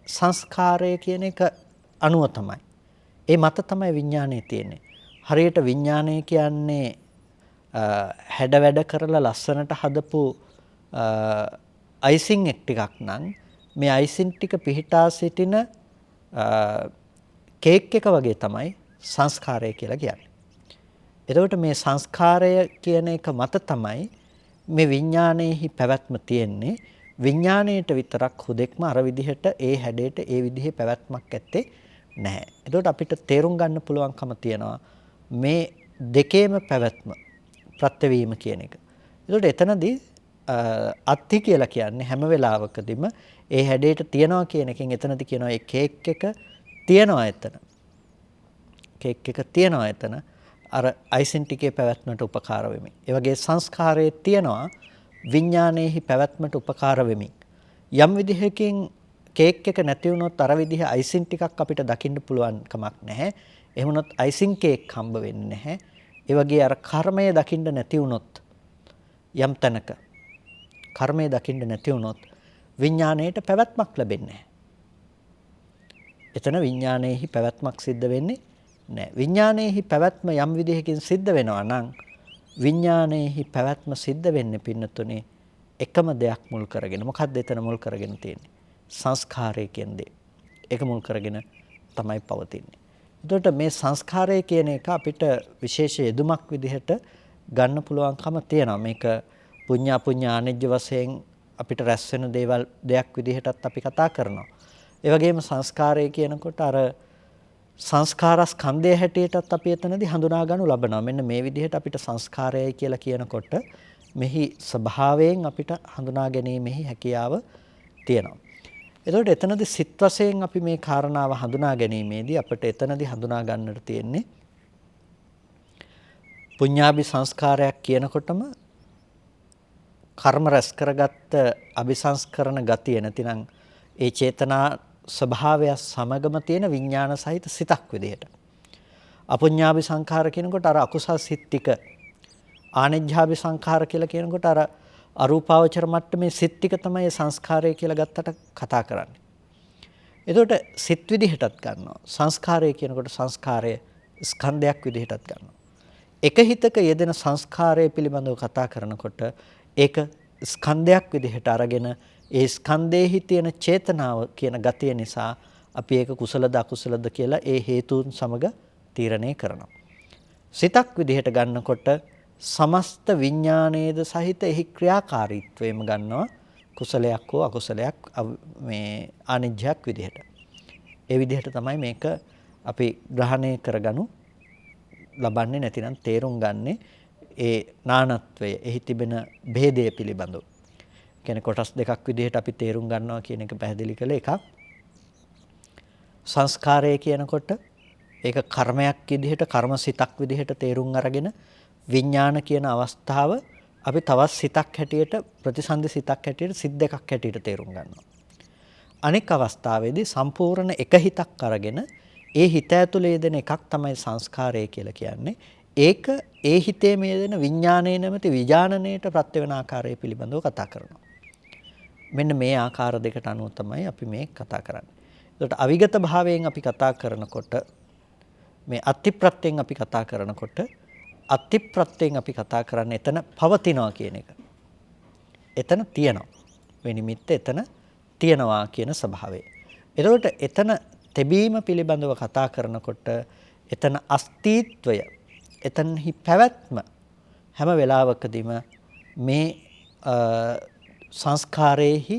Speaker 2: සංස්කාරය කියන එක අනුව තමයි. ඒ මත තමයි විඥානයේ තියෙන්නේ. හරියට විඥානය කියන්නේ හැඩ වැඩ කරලා ලස්සනට හදපු අයිසින් එක ටිකක් නම් මේ අයිසින් ටික පිහිටා සිටින කේක් එක වගේ තමයි සංස්කාරය කියලා කියන්නේ. එතකොට මේ සංස්කාරය කියන එක මත තමයි මේ විඥානයේහි පැවැත්ම තියෙන්නේ. විඥාණයට විතරක් හුදෙක්ම අර විදිහට ඒ හැඩයට ඒ විදිහේ පැවැත්මක් ඇත්තේ නැහැ. එතකොට අපිට තේරුම් ගන්න පුළුවන්කම තියනවා මේ දෙකේම පැවැත්ම ප්‍රත්‍යවීම කියන එක. එතකොට එතනදී අත්ති කියලා කියන්නේ හැම වෙලාවකදීම ඒ හැඩයට තියනවා කියන එකෙන් එතනදී කියනවා ඒ කේක් එක තියනවා එතන. කේක් එක තියනවා එතන අර අයිසින් ටිකේ පැවැත්මට උපකාර වෙමින්. ඒ වගේ සංස්කාරයේ තියනවා විඥානයේහි පැවැත්මට උපකාර වෙමින්. යම් විදිහකින් කේක් එක නැති වුණොත් අර විදිහ අයිසින් ටිකක් අපිට දකින්න පුළුවන් කමක් නැහැ. එහෙම වුණොත් අයිසින් කේක් හම්බ වෙන්නේ නැහැ. ඒ වගේ අර කර්මය දකින්න නැති වුණොත් යම් තැනක කර්මය දකින්න නැති වුණොත් විඥාණයට පැවැත්මක් ලැබෙන්නේ නැහැ. එතන විඥානයේහි පැවැත්මක් සිද්ධ වෙන්නේ නැහැ. විඥානයේහි පැවැත්ම යම් විදිහකින් සිද්ධ වෙනවා නම් විඥානයේහි පැවැත්ම සිද්ධ වෙන්නේ පින්නතුනේ එකම දෙයක් මුල් කරගෙන. මොකක්ද එතන මුල් කරගෙන තියෙන්නේ? සංස්කාරය කියන දේ. ඒක මුල් කරගෙන තමයි පවතින්නේ. එතකොට මේ සංස්කාරය කියන එක අපිට විශේෂ යෙදුමක් විදිහට ගන්න පුළුවන්කම තියෙනවා. මේක පුඤ්ඤ අපුඤ්ඤ ආනෙජ්‍ය වශයෙන් අපිට රැස් වෙන දේවල් දෙයක් විදිහටත් අපි කතා කරනවා. ඒ වගේම සංස්කාරය කියනකොට අර සංස්කාර ස්කන්ධය හැටියටත් අපි එතනදී හඳුනා ගන්නු ලබනවා. මෙන්න මේ විදිහට අපිට සංස්කාරයයි කියලා කියනකොට මෙහි ස්වභාවයෙන් අපිට හඳුනා ගැනීමෙහි හැකියාව තියෙනවා. එතකොට එතනදී සිත් වශයෙන් අපි මේ කාරණාව හඳුනා ගැනීමේදී අපිට එතනදී හඳුනා ගන්නට තියෙන්නේ පුඤ්ඤාභි සංස්කාරයක් කියනකොටම කර්ම රැස් කරගත්ත අபிසංස්කරණ ගතිය නැතිනම් ඒ චේතනා ස්වභාවය සමගම තියෙන විඥාන සහිත සිතක් විදිහට. අපුඤ්ඤාභි සංඛාර කියනකොට අර අකුසල් සිත් ටික, ආනෙජ්ජාභි සංඛාර කියලා කියනකොට අර අරූපාවචර මට්ටමේ සිත් ටික තමයි සංස්කාරය කියලා ගත්තට කතා කරන්නේ. එතකොට සිත් විදිහටත් ගන්නවා. සංස්කාරය කියනකොට සංස්කාරය ස්කන්ධයක් විදිහටත් ගන්නවා. එක හිතක යෙදෙන සංස්කාරය පිළිබඳව කතා කරනකොට ඒක ස්කන්ධයක් විදිහට අරගෙන ඒ ස්කන්ධයේහි තියෙන චේතනාව කියන ගතිය නිසා අපි ඒක කුසලද අකුසලද කියලා ඒ හේතුන් සමග තීරණය කරනවා. සිතක් විදිහට ගන්නකොට සමස්ත විඥානයේද සහිත එහි ක්‍රියාකාරීත්වයම ගන්නවා කුසලයක් හෝ අකුසලයක් මේ අනිජ්ජයක් විදිහට. ඒ විදිහට තමයි මේක අපි ග්‍රහණය කරගනු ලබන්නේ නැතිනම් තේරුම් ගන්නේ ඒ නානත්වය එහි තිබෙන භේදය පිළිබඳව. කියන්නේ කොටස් දෙකක් විදිහට අපි තේරුම් ගන්නවා කියන එක පැහැදිලි කළ එකක්. සංස්කාරය කියනකොට ඒක කර්මයක් විදිහට කර්මසිතක් විදිහට තේරුම් අරගෙන විඥාන කියන අවස්ථාව අපි තවත් සිතක් හැටියට ප්‍රතිසන්දි සිතක් හැටියට සිත් දෙකක් හැටියට තේරුම් ගන්නවා. අනෙක් අවස්ථාවේදී සම්පූර්ණ එක හිතක් අරගෙන ඒ හිත ඇතුලේ දෙන එකක් තමයි සංස්කාරය කියලා කියන්නේ. ඒක ඒ හිතේ මේදෙන විඥානයේ නැමැති විඥානණයට ප්‍රත්‍ය වෙන ආකාරය පිළිබඳව කතා කරනවා. මෙන්න මේ ආකාර දෙකට අනුව තමයි අපි මේ කතා කරන්නේ. ඒකට අවිගත භාවයෙන් අපි කතා කරනකොට මේ අත්‍තිප්‍රත්‍යයෙන් අපි කතා කරනකොට අත්‍තිප්‍රත්‍යයෙන් අපි කතා කරන්නේ එතන පවතිනවා කියන එක. එතන තියෙනවා. මේ නිමිත්ත එතන තියෙනවා කියන ස්වභාවය. එතකොට එතන තැබීම පිළිබඳව කතා කරනකොට එතන අස්තිත්වය එතනහි පැවැත්ම හැම වෙලාවකදීම මේ සංස්කාරයේහි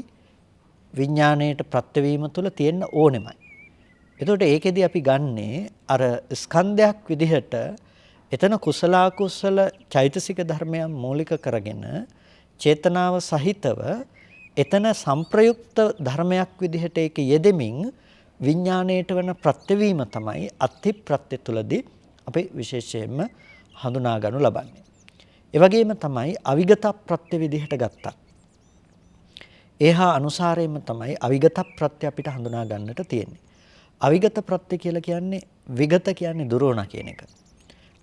Speaker 2: විඥාණයට ප්‍රත්‍යවීම තුළ තියෙන්න ඕනෙමයි. එතකොට ඒකෙදි අපි ගන්නේ අර ස්කන්ධයක් විදිහට එතන කුසල අකුසල චෛතසික ධර්මයන් මූලික කරගෙන චේතනාව සහිතව එතන සංප්‍රයුක්ත ධර්මයක් විදිහට ඒක යෙදෙමින් විඥාණයට වෙන ප්‍රත්‍යවීම තමයි අත්ති ප්‍රත්‍ය තුලදී අපි විශේෂයෙන්ම හඳුනා ගන්නු ලබන්නේ. ඒ වගේම තමයි අවිගත ප්‍රත්‍ය විදිහට ගත්තා. ඒහා අනුසාරයෙන්ම තමයි අවිගත ප්‍රත්‍ය අපිට හඳුනා ගන්නට තියෙන්නේ. අවිගත ප්‍රත්‍ය කියලා කියන්නේ විගත කියන්නේ දුර වුණා කියන එක.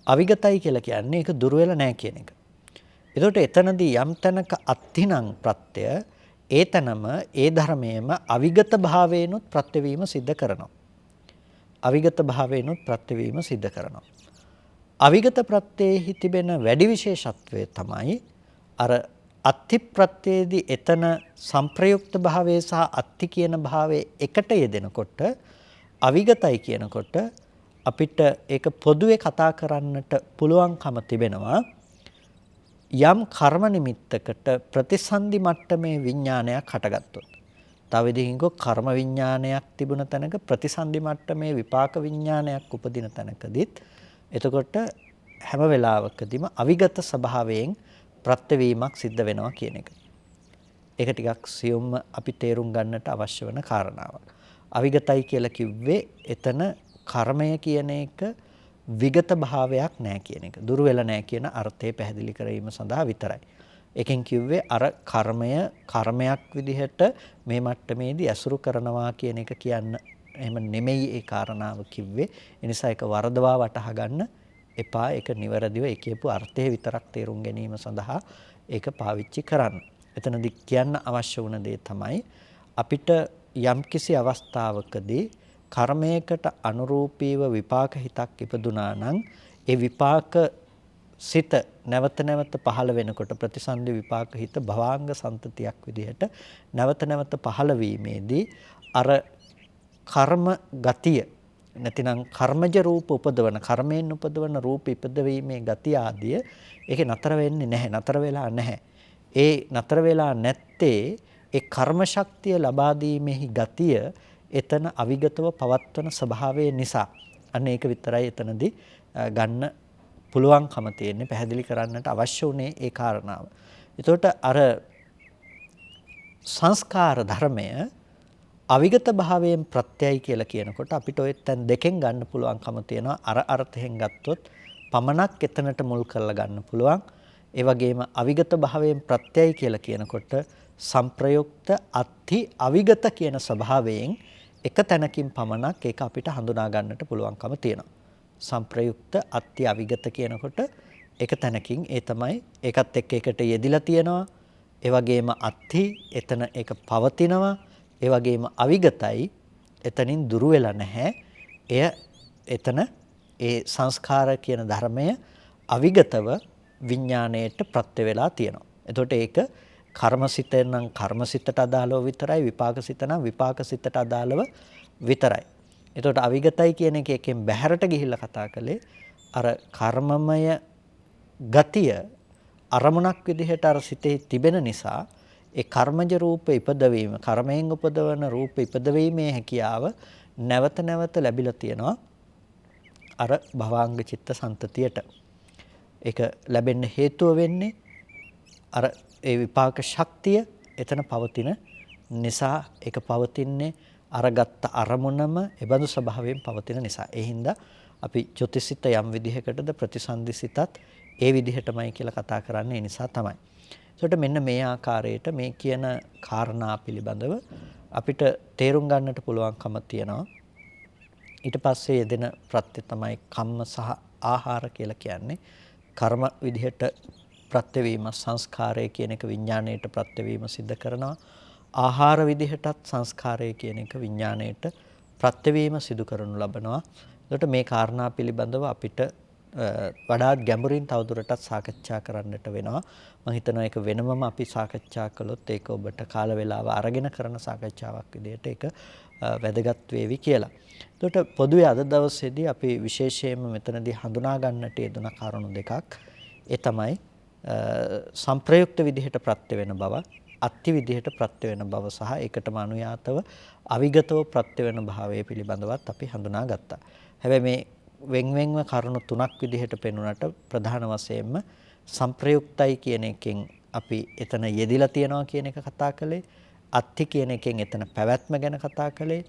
Speaker 2: අවිගතයි කියලා කියන්නේ ඒක දුර වෙලා නැහැ කියන එක. ඒකට එතනදී යම් තැනක අත්තිනම් ප්‍රත්‍ය ඒතනම ඒ ධර්මයේම අවිගත භාවේනොත් ප්‍රත්‍යවීම සිද්ධ කරනවා. අවිගත භාවේනොත් ප්‍රත්‍යවීම සිද්ධ කරනවා. අවිගත ප්‍රත්‍යයෙහි තිබෙන වැඩි විශේෂත්වය තමයි අර අත්ති ප්‍රත්‍යයේදී එතන සංප්‍රයුක්ත භාවයේ සහ අත්ති කියන භාවයේ එකට යෙදෙනකොට අවිගතයි කියනකොට අපිට ඒක පොදුවේ කතා කරන්නට පුළුවන්කම තිබෙනවා යම් කර්ම නිමිත්තකට ප්‍රතිසන්දි මට්ටමේ විඥානයක් හටගත්තොත්. තව විදිහකින් කිව්වොත් කර්ම විඥානයක් තිබුණ තැනක ප්‍රතිසන්දි මට්ටමේ විපාක විඥානයක් උපදින තැනකදීත් එතකොට හැම වෙලාවකදීම අවිගත ස්වභාවයෙන් ප්‍රත්‍යවීමක් සිද්ධ වෙනවා කියන එක. ඒක ටිකක් සියුම්ම අපි තේරුම් ගන්නට අවශ්‍ය වෙන කාරණාවක්. අවිගතයි කියලා කිව්වේ එතන කර්මය කියන එක විගත භාවයක් නැහැ කියන එක. දුර වෙලා නැහැ කියන අර්ථය පැහැදිලි කිරීම සඳහා විතරයි. එකෙන් කිව්වේ අර කර්මය කර්මයක් විදිහට මේ මට්ටමේදී ඇසුරු කරනවා කියන එක කියන්න එහෙම නෙමෙයි ඒ කාරණාව කිව්වේ. ඒ නිසා ඒක වරදවා වටහා ගන්න එපා. ඒක නිවැරදිව ඒ කියපු අර්ථය විතරක් තේරුම් ගැනීම සඳහා ඒක පාවිච්චි කරන්න. එතනදී කියන්න අවශ්‍ය වුණ දේ තමයි අපිට යම්කිසි අවස්ථාවකදී කර්මයකට අනුරූපීව විපාක හිතක් ඉපදුනා නම් ඒ විපාක සිත නැවත නැවත පහළ වෙනකොට ප්‍රතිසන්දි විපාක හිත භවාංග සම්තතියක් විදිහට නැවත නැවත පහළ වීමේදී අර කර්ම ගතිය නැතිනම් කර්මජ රූප උපදවන කර්මයෙන් උපදවන රූප ඉපදවීමේ ගතිය ආදිය ඒකේ නතර වෙන්නේ නැහැ, නතර වෙලා නැහැ. ඒ නතර වෙලා නැත්තේ ඒ කර්ම ශක්තිය ලබා දීමේහි ගතිය එතන අවිගතව පවත්වන ස්වභාවය නිසා. අන්න ඒක විතරයි එතනදී ගන්න පුළුවන්කම තියෙන්නේ, පැහැදිලි කරන්නට අවශ්‍ය උනේ ඒ කාරණාව. එතකොට අර සංස්කාර ධර්මය අවිගත භාවයෙන් ප්‍රත්‍යයයි කියලා කියනකොට අපිට ඔය තැන් දෙකෙන් ගන්න පුළුවන්කම තියෙනවා. අර අර්ථයෙන් ගත්තොත් පමණක් එතනට මුල් කරලා ගන්න පුළුවන්. ඒ වගේම අවිගත භාවයෙන් ප්‍රත්‍යයයි කියලා කියනකොට සංප්‍රයුක්ත අත්ථි අවිගත කියන ස්වභාවයෙන් එක තැනකින් පමණක් ඒක අපිට හඳුනා ගන්නට පුළුවන්කම තියෙනවා. සංප්‍රයුක්ත අත්ථි අවිගත කියනකොට එක තැනකින් ඒ තමයි ඒකත් එක්ක එකට යෙදිලා තියෙනවා. ඒ වගේම අත්ථි එතන ඒක පවතිනවා. ඒ වගේම අවිගතයි එතනින් දුරු වෙලා නැහැ. එය එතන ඒ සංස්කාර කියන ධර්මය අවිගතව විඥාණයට ප්‍රත්‍ය වෙලා තියෙනවා. එතකොට ඒක කර්මසිතෙන් නම් කර්මසිතට අදාළව විතරයි, විපාකසිත නම් විපාකසිතට අදාළව විතරයි. එතකොට අවිගතයි කියන එකෙන් බැහැරට ගිහිල්ලා කතා කළේ අර කර්මමය ගතිය අරමුණක් විදිහට අර සිතේ තිබෙන නිසා ඒ කර්මජ රූප ඉපදවීම, කර්මයෙන් උපදවන රූප ඉපදවීමේ හැකියාව නැවත නැවත ලැබිලා තියෙනවා අර භවාංග චිත්ත සන්තතියට. ඒක ලැබෙන්න හේතුව වෙන්නේ අර ඒ විපාක ශක්තිය එතන පවතින නිසා. ඒක පවතින්නේ අරගත්ත අරමුණම එබඳු ස්වභාවයෙන් පවතින නිසා. ඒ හින්දා අපි චුතිසිත යම් විදිහකටද ප්‍රතිසන්දිසිතත් ඒ විදිහටමයි කියලා කතා කරන්නේ. ඒ නිසා තමයි. ඒකට මෙන්න මේ ආකාරයට මේ කියන කාරණා පිළිබඳව අපිට තේරුම් ගන්නට පුළුවන්කම තියෙනවා. ඊට පස්සේ යෙදෙන ප්‍රත්‍ය තමයි කම්ම සහ ආහාර කියලා කියන්නේ. කර්ම විදිහට ප්‍රත්‍යවීම සංස්කාරය කියන එක විඥාණයට ප්‍රත්‍යවීම සිද්ධ කරනවා. ආහාර විදිහටත් සංස්කාරය කියන එක විඥාණයට ප්‍රත්‍යවීම සිදු කරනු ලබනවා. ඒකට මේ කාරණා පිළිබඳව අපිට වඩාත් ගැඹුරින් තවදුරටත් සාකච්ඡා කරන්නට වෙනවා. මම හිතනවා ඒක වෙනමම අපි සාකච්ඡා කළොත් ඒක ඔබට කාල වේලාව අරගෙන කරන සාකච්ඡාවක් විදිහට ඒක වැදගත් වේවි කියලා. ඒකට පොදුවේ අද දවසේදී අපි විශේෂයෙන්ම මෙතනදී හඳුනා ගන්නට යෙදුන කරුණු දෙකක්. ඒ තමයි සංප්‍රයුක්ත විදිහට ප්‍රත්‍ය වෙන බව, අත්ති විදිහට ප්‍රත්‍ය වෙන බව සහ ඒකටම අනුයාතව අවිගතව ප්‍රත්‍ය වෙන භාවය පිළිබඳවත් අපි හඳුනා ගත්තා. හැබැයි මේ වෙන්වෙන්ව කරුණු තුනක් විදිහට පෙන්වන්නට ප්‍රධාන වශයෙන්ම සංප්‍රයුක්තයි කියන එකෙන් අපි එතන යෙදිලා තියනවා කියන එක කතා කළේ. අත්ති කියන එකෙන් එතන පැවැත්ම ගැන කතා කළේ.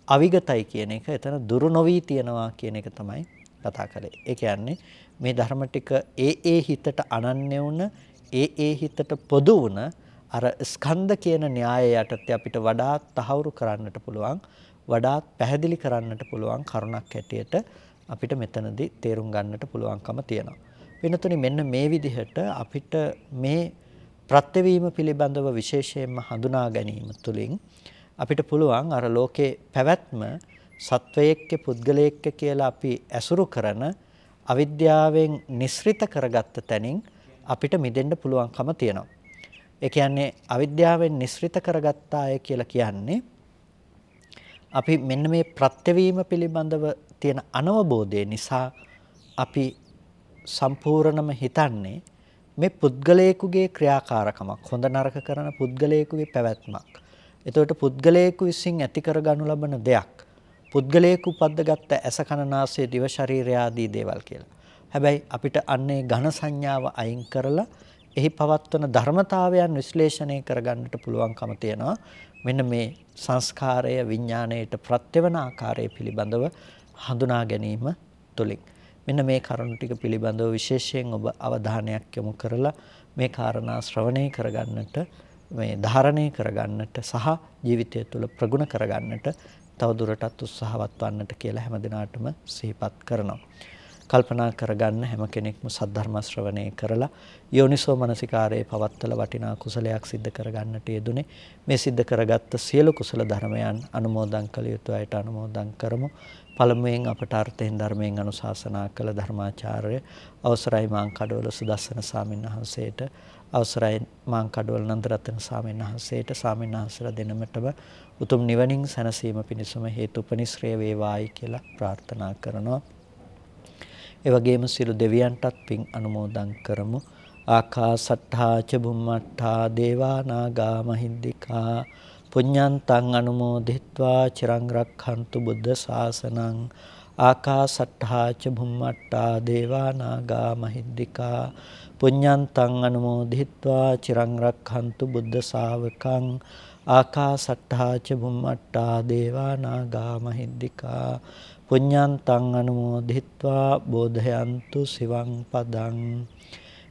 Speaker 2: අවිගතයි කියන එක එතන දුරු නොවි තියනවා කියන එක තමයි කතා කළේ. ඒ කියන්නේ මේ ධර්ම ටික ඒ හිතට අනන්‍ය වුණ, ඒ හිතට පොදු වුණ අර ස්කන්ධ කියන න්‍යාය යටතේ අපිට වඩාත් තහවුරු කරන්නට පුළුවන්, වඩාත් පැහැදිලි කරන්නට පුළුවන් කරුණක් හැටියට අපිට මෙතනදී තේරුම් ගන්නට පුළුවන්කම තියෙනවා. වෙනතුනි මෙන්න මේ විදිහට අපිට මේ ප්‍රත්‍යවීම පිළිබඳව විශේෂයෙන්ම හඳුනා ගැනීම තුළින් අපිට පුළුවන් අර ලෝකේ පැවැත්ම සත්වයේක්ක පුද්ගලයෙක්ක කියලා අපි ඇසුරු කරන අවිද්‍යාවෙන් නිස්ෘත කරගත්ත තැනින් අපිට මිදෙන්න පුළුවන්කම තියෙනවා. ඒ කියන්නේ අවිද්‍යාවෙන් නිස්ෘත කරගත්ත අය කියලා කියන්නේ අපි මෙන්න මේ ප්‍රත්‍යවීම පිළිබඳව තියෙන අනවබෝධය නිසා අපි සම්පූර්ණම හිතන්නේ මේ පුද්ගලයෙකුගේ ක්‍රියාකාරකමක්, හොඳ නරක කරන පුද්ගලයෙකුගේ පැවැත්මක්. එතකොට පුද්ගලයෙකු විසින් ඇති කරගනු ලබන දෙයක්, පුද්ගලයෙකු උපද්දගත්ත ඇස කන නාසය දිව ශරීරය ආදී දේවල් කියලා. හැබැයි අපිට අන්නේ ඝන සංඥාව අයින් කරලා එහි පවත්වන ධර්මතාවයන් විශ්ලේෂණය කරගන්නට පුළුවන්කම තියෙනවා. මෙන්න මේ සංස්කාරය විඥාණයට ප්‍රත්‍යවන ආකාරය පිළිබඳව හඳුනා ගැනීම තුළින්. මෙන්න මේ කරුණු ටික පිළිබඳව විශේෂයෙන් ඔබ අවධානයක් යොමු කරලා මේ කාරණා ශ්‍රවණය කරගන්නට, මේ ධාරණය කරගන්නට සහ ජීවිතය තුළ ප්‍රගුණ කරගන්නට තවදුරටත් උත්සාහවත් වන්නට කියලා හැම දිනාටම සිහිපත් කරනවා. කල්පනා කරගන්න හැම කෙනෙක්ම සද්ධර්ම ශ්‍රවණය කරලා යෝනිසෝ මනසිකාරයේ පවත්තල වටිනා කුසලයක් සිද්ධ කරගන්නට යෙදුනේ. මේ සිද්ධ කරගත්ත සියලු කුසල ධර්මයන් අනුමෝදන් කළ යුතු අයට අනුමෝදන් කරමු. පළමුවෙන් අපට අර්ථයෙන් ධර්මයෙන් අනුශාසනා කළ ධර්මාචාර්ය අවසරයි මාංකඩවල සුදස්සන ස්වාමීන් වහන්සේට, අවසරයි මාංකඩවල නන්දරත්න ස්වාමීන් වහන්සේට, ස්වාමීන් වහන්සේලා දෙනමතම උතුම් නිවනින් සැනසීම පිණිසම හේතුපනිශ්‍රේ වේවායි කියලා ප්‍රාර්ථනා කරනවා. ඒ වගේම සියලු දෙවියන්ටත් පින් අනුමෝදන් කරමු. ආකාසට්ඨා ච බුම්මට්ඨා දේවා නාග මහින්దికා පුඤ්ඤන්තං අනුමෝදිත්වා චිරං රක්ඛන්තු බුද්ධ ශාසනං ආකාසට්ඨා ච භුම්මට්ඨා දේවා නාග මහිද්దికා පුඤ්ඤන්තං අනුමෝදිත්වා චිරං රක්ඛන්තු බුද්ධ ශාවකං ආකාසට්ඨා ච භුම්මට්ඨා දේවා නාග මහිද්దికා පුඤ්ඤන්තං අනුමෝදිත්වා බෝධයන්තු සිවං පදං.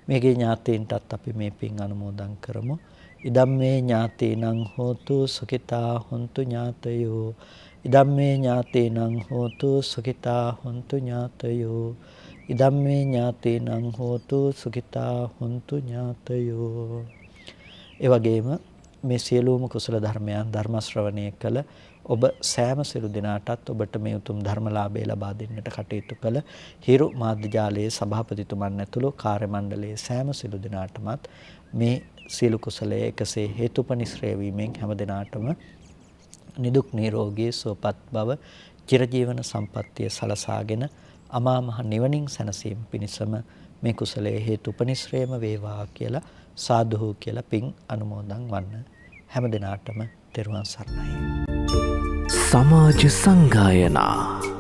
Speaker 2: මේගේ ඥාතීන්ටත් අපි මේ පින් අනුමෝදන් කරමු. ඉදම්මේ ඥාතීනං හෝතු සුඛිතා හොන්තු ඥාතයෝ ඉදම්මේ ඥාතීනං හෝතු සුඛිතා හොන්තු ඥාතයෝ ඉදම්මේ ඥාතීනං හෝතු සුඛිතා හොන්තු ඥාතයෝ. ඒ වගේම මේ සියලුම කුසල ධර්මයන් ධර්ම ශ්‍රවණය කළ ඔබ සෑම සිළු දිනාටත් ඔබට මේ උතුම් ධර්මලාභය ලබා දෙන්නට කටයුතු කළ හිරු මාධ්‍ය ජාලයේ සභාපතිතුමන් ඇතුළු කාර්ය මණ්ඩලයේ සෑම සිළු දිනාටමත් මේ සියලු කුසලයේ එකසේ හේතුපනිශ්‍රේ වීමෙන් හැම දිනාටම නිදුක් නිරෝගී සුවපත් බව චිරජීවන සම්පන්නිය සලසාගෙන අමා මහ නිවනින් සැනසීම පිණිසම මේ කුසලයේ හේතුපනිශ්‍රේම වේවා කියලා සාදුහු කියලා පින් අනුමෝදන් වන්න. හැම දිනාටම තෙරුවන් සරණයි.
Speaker 1: සමාජ සංගායනා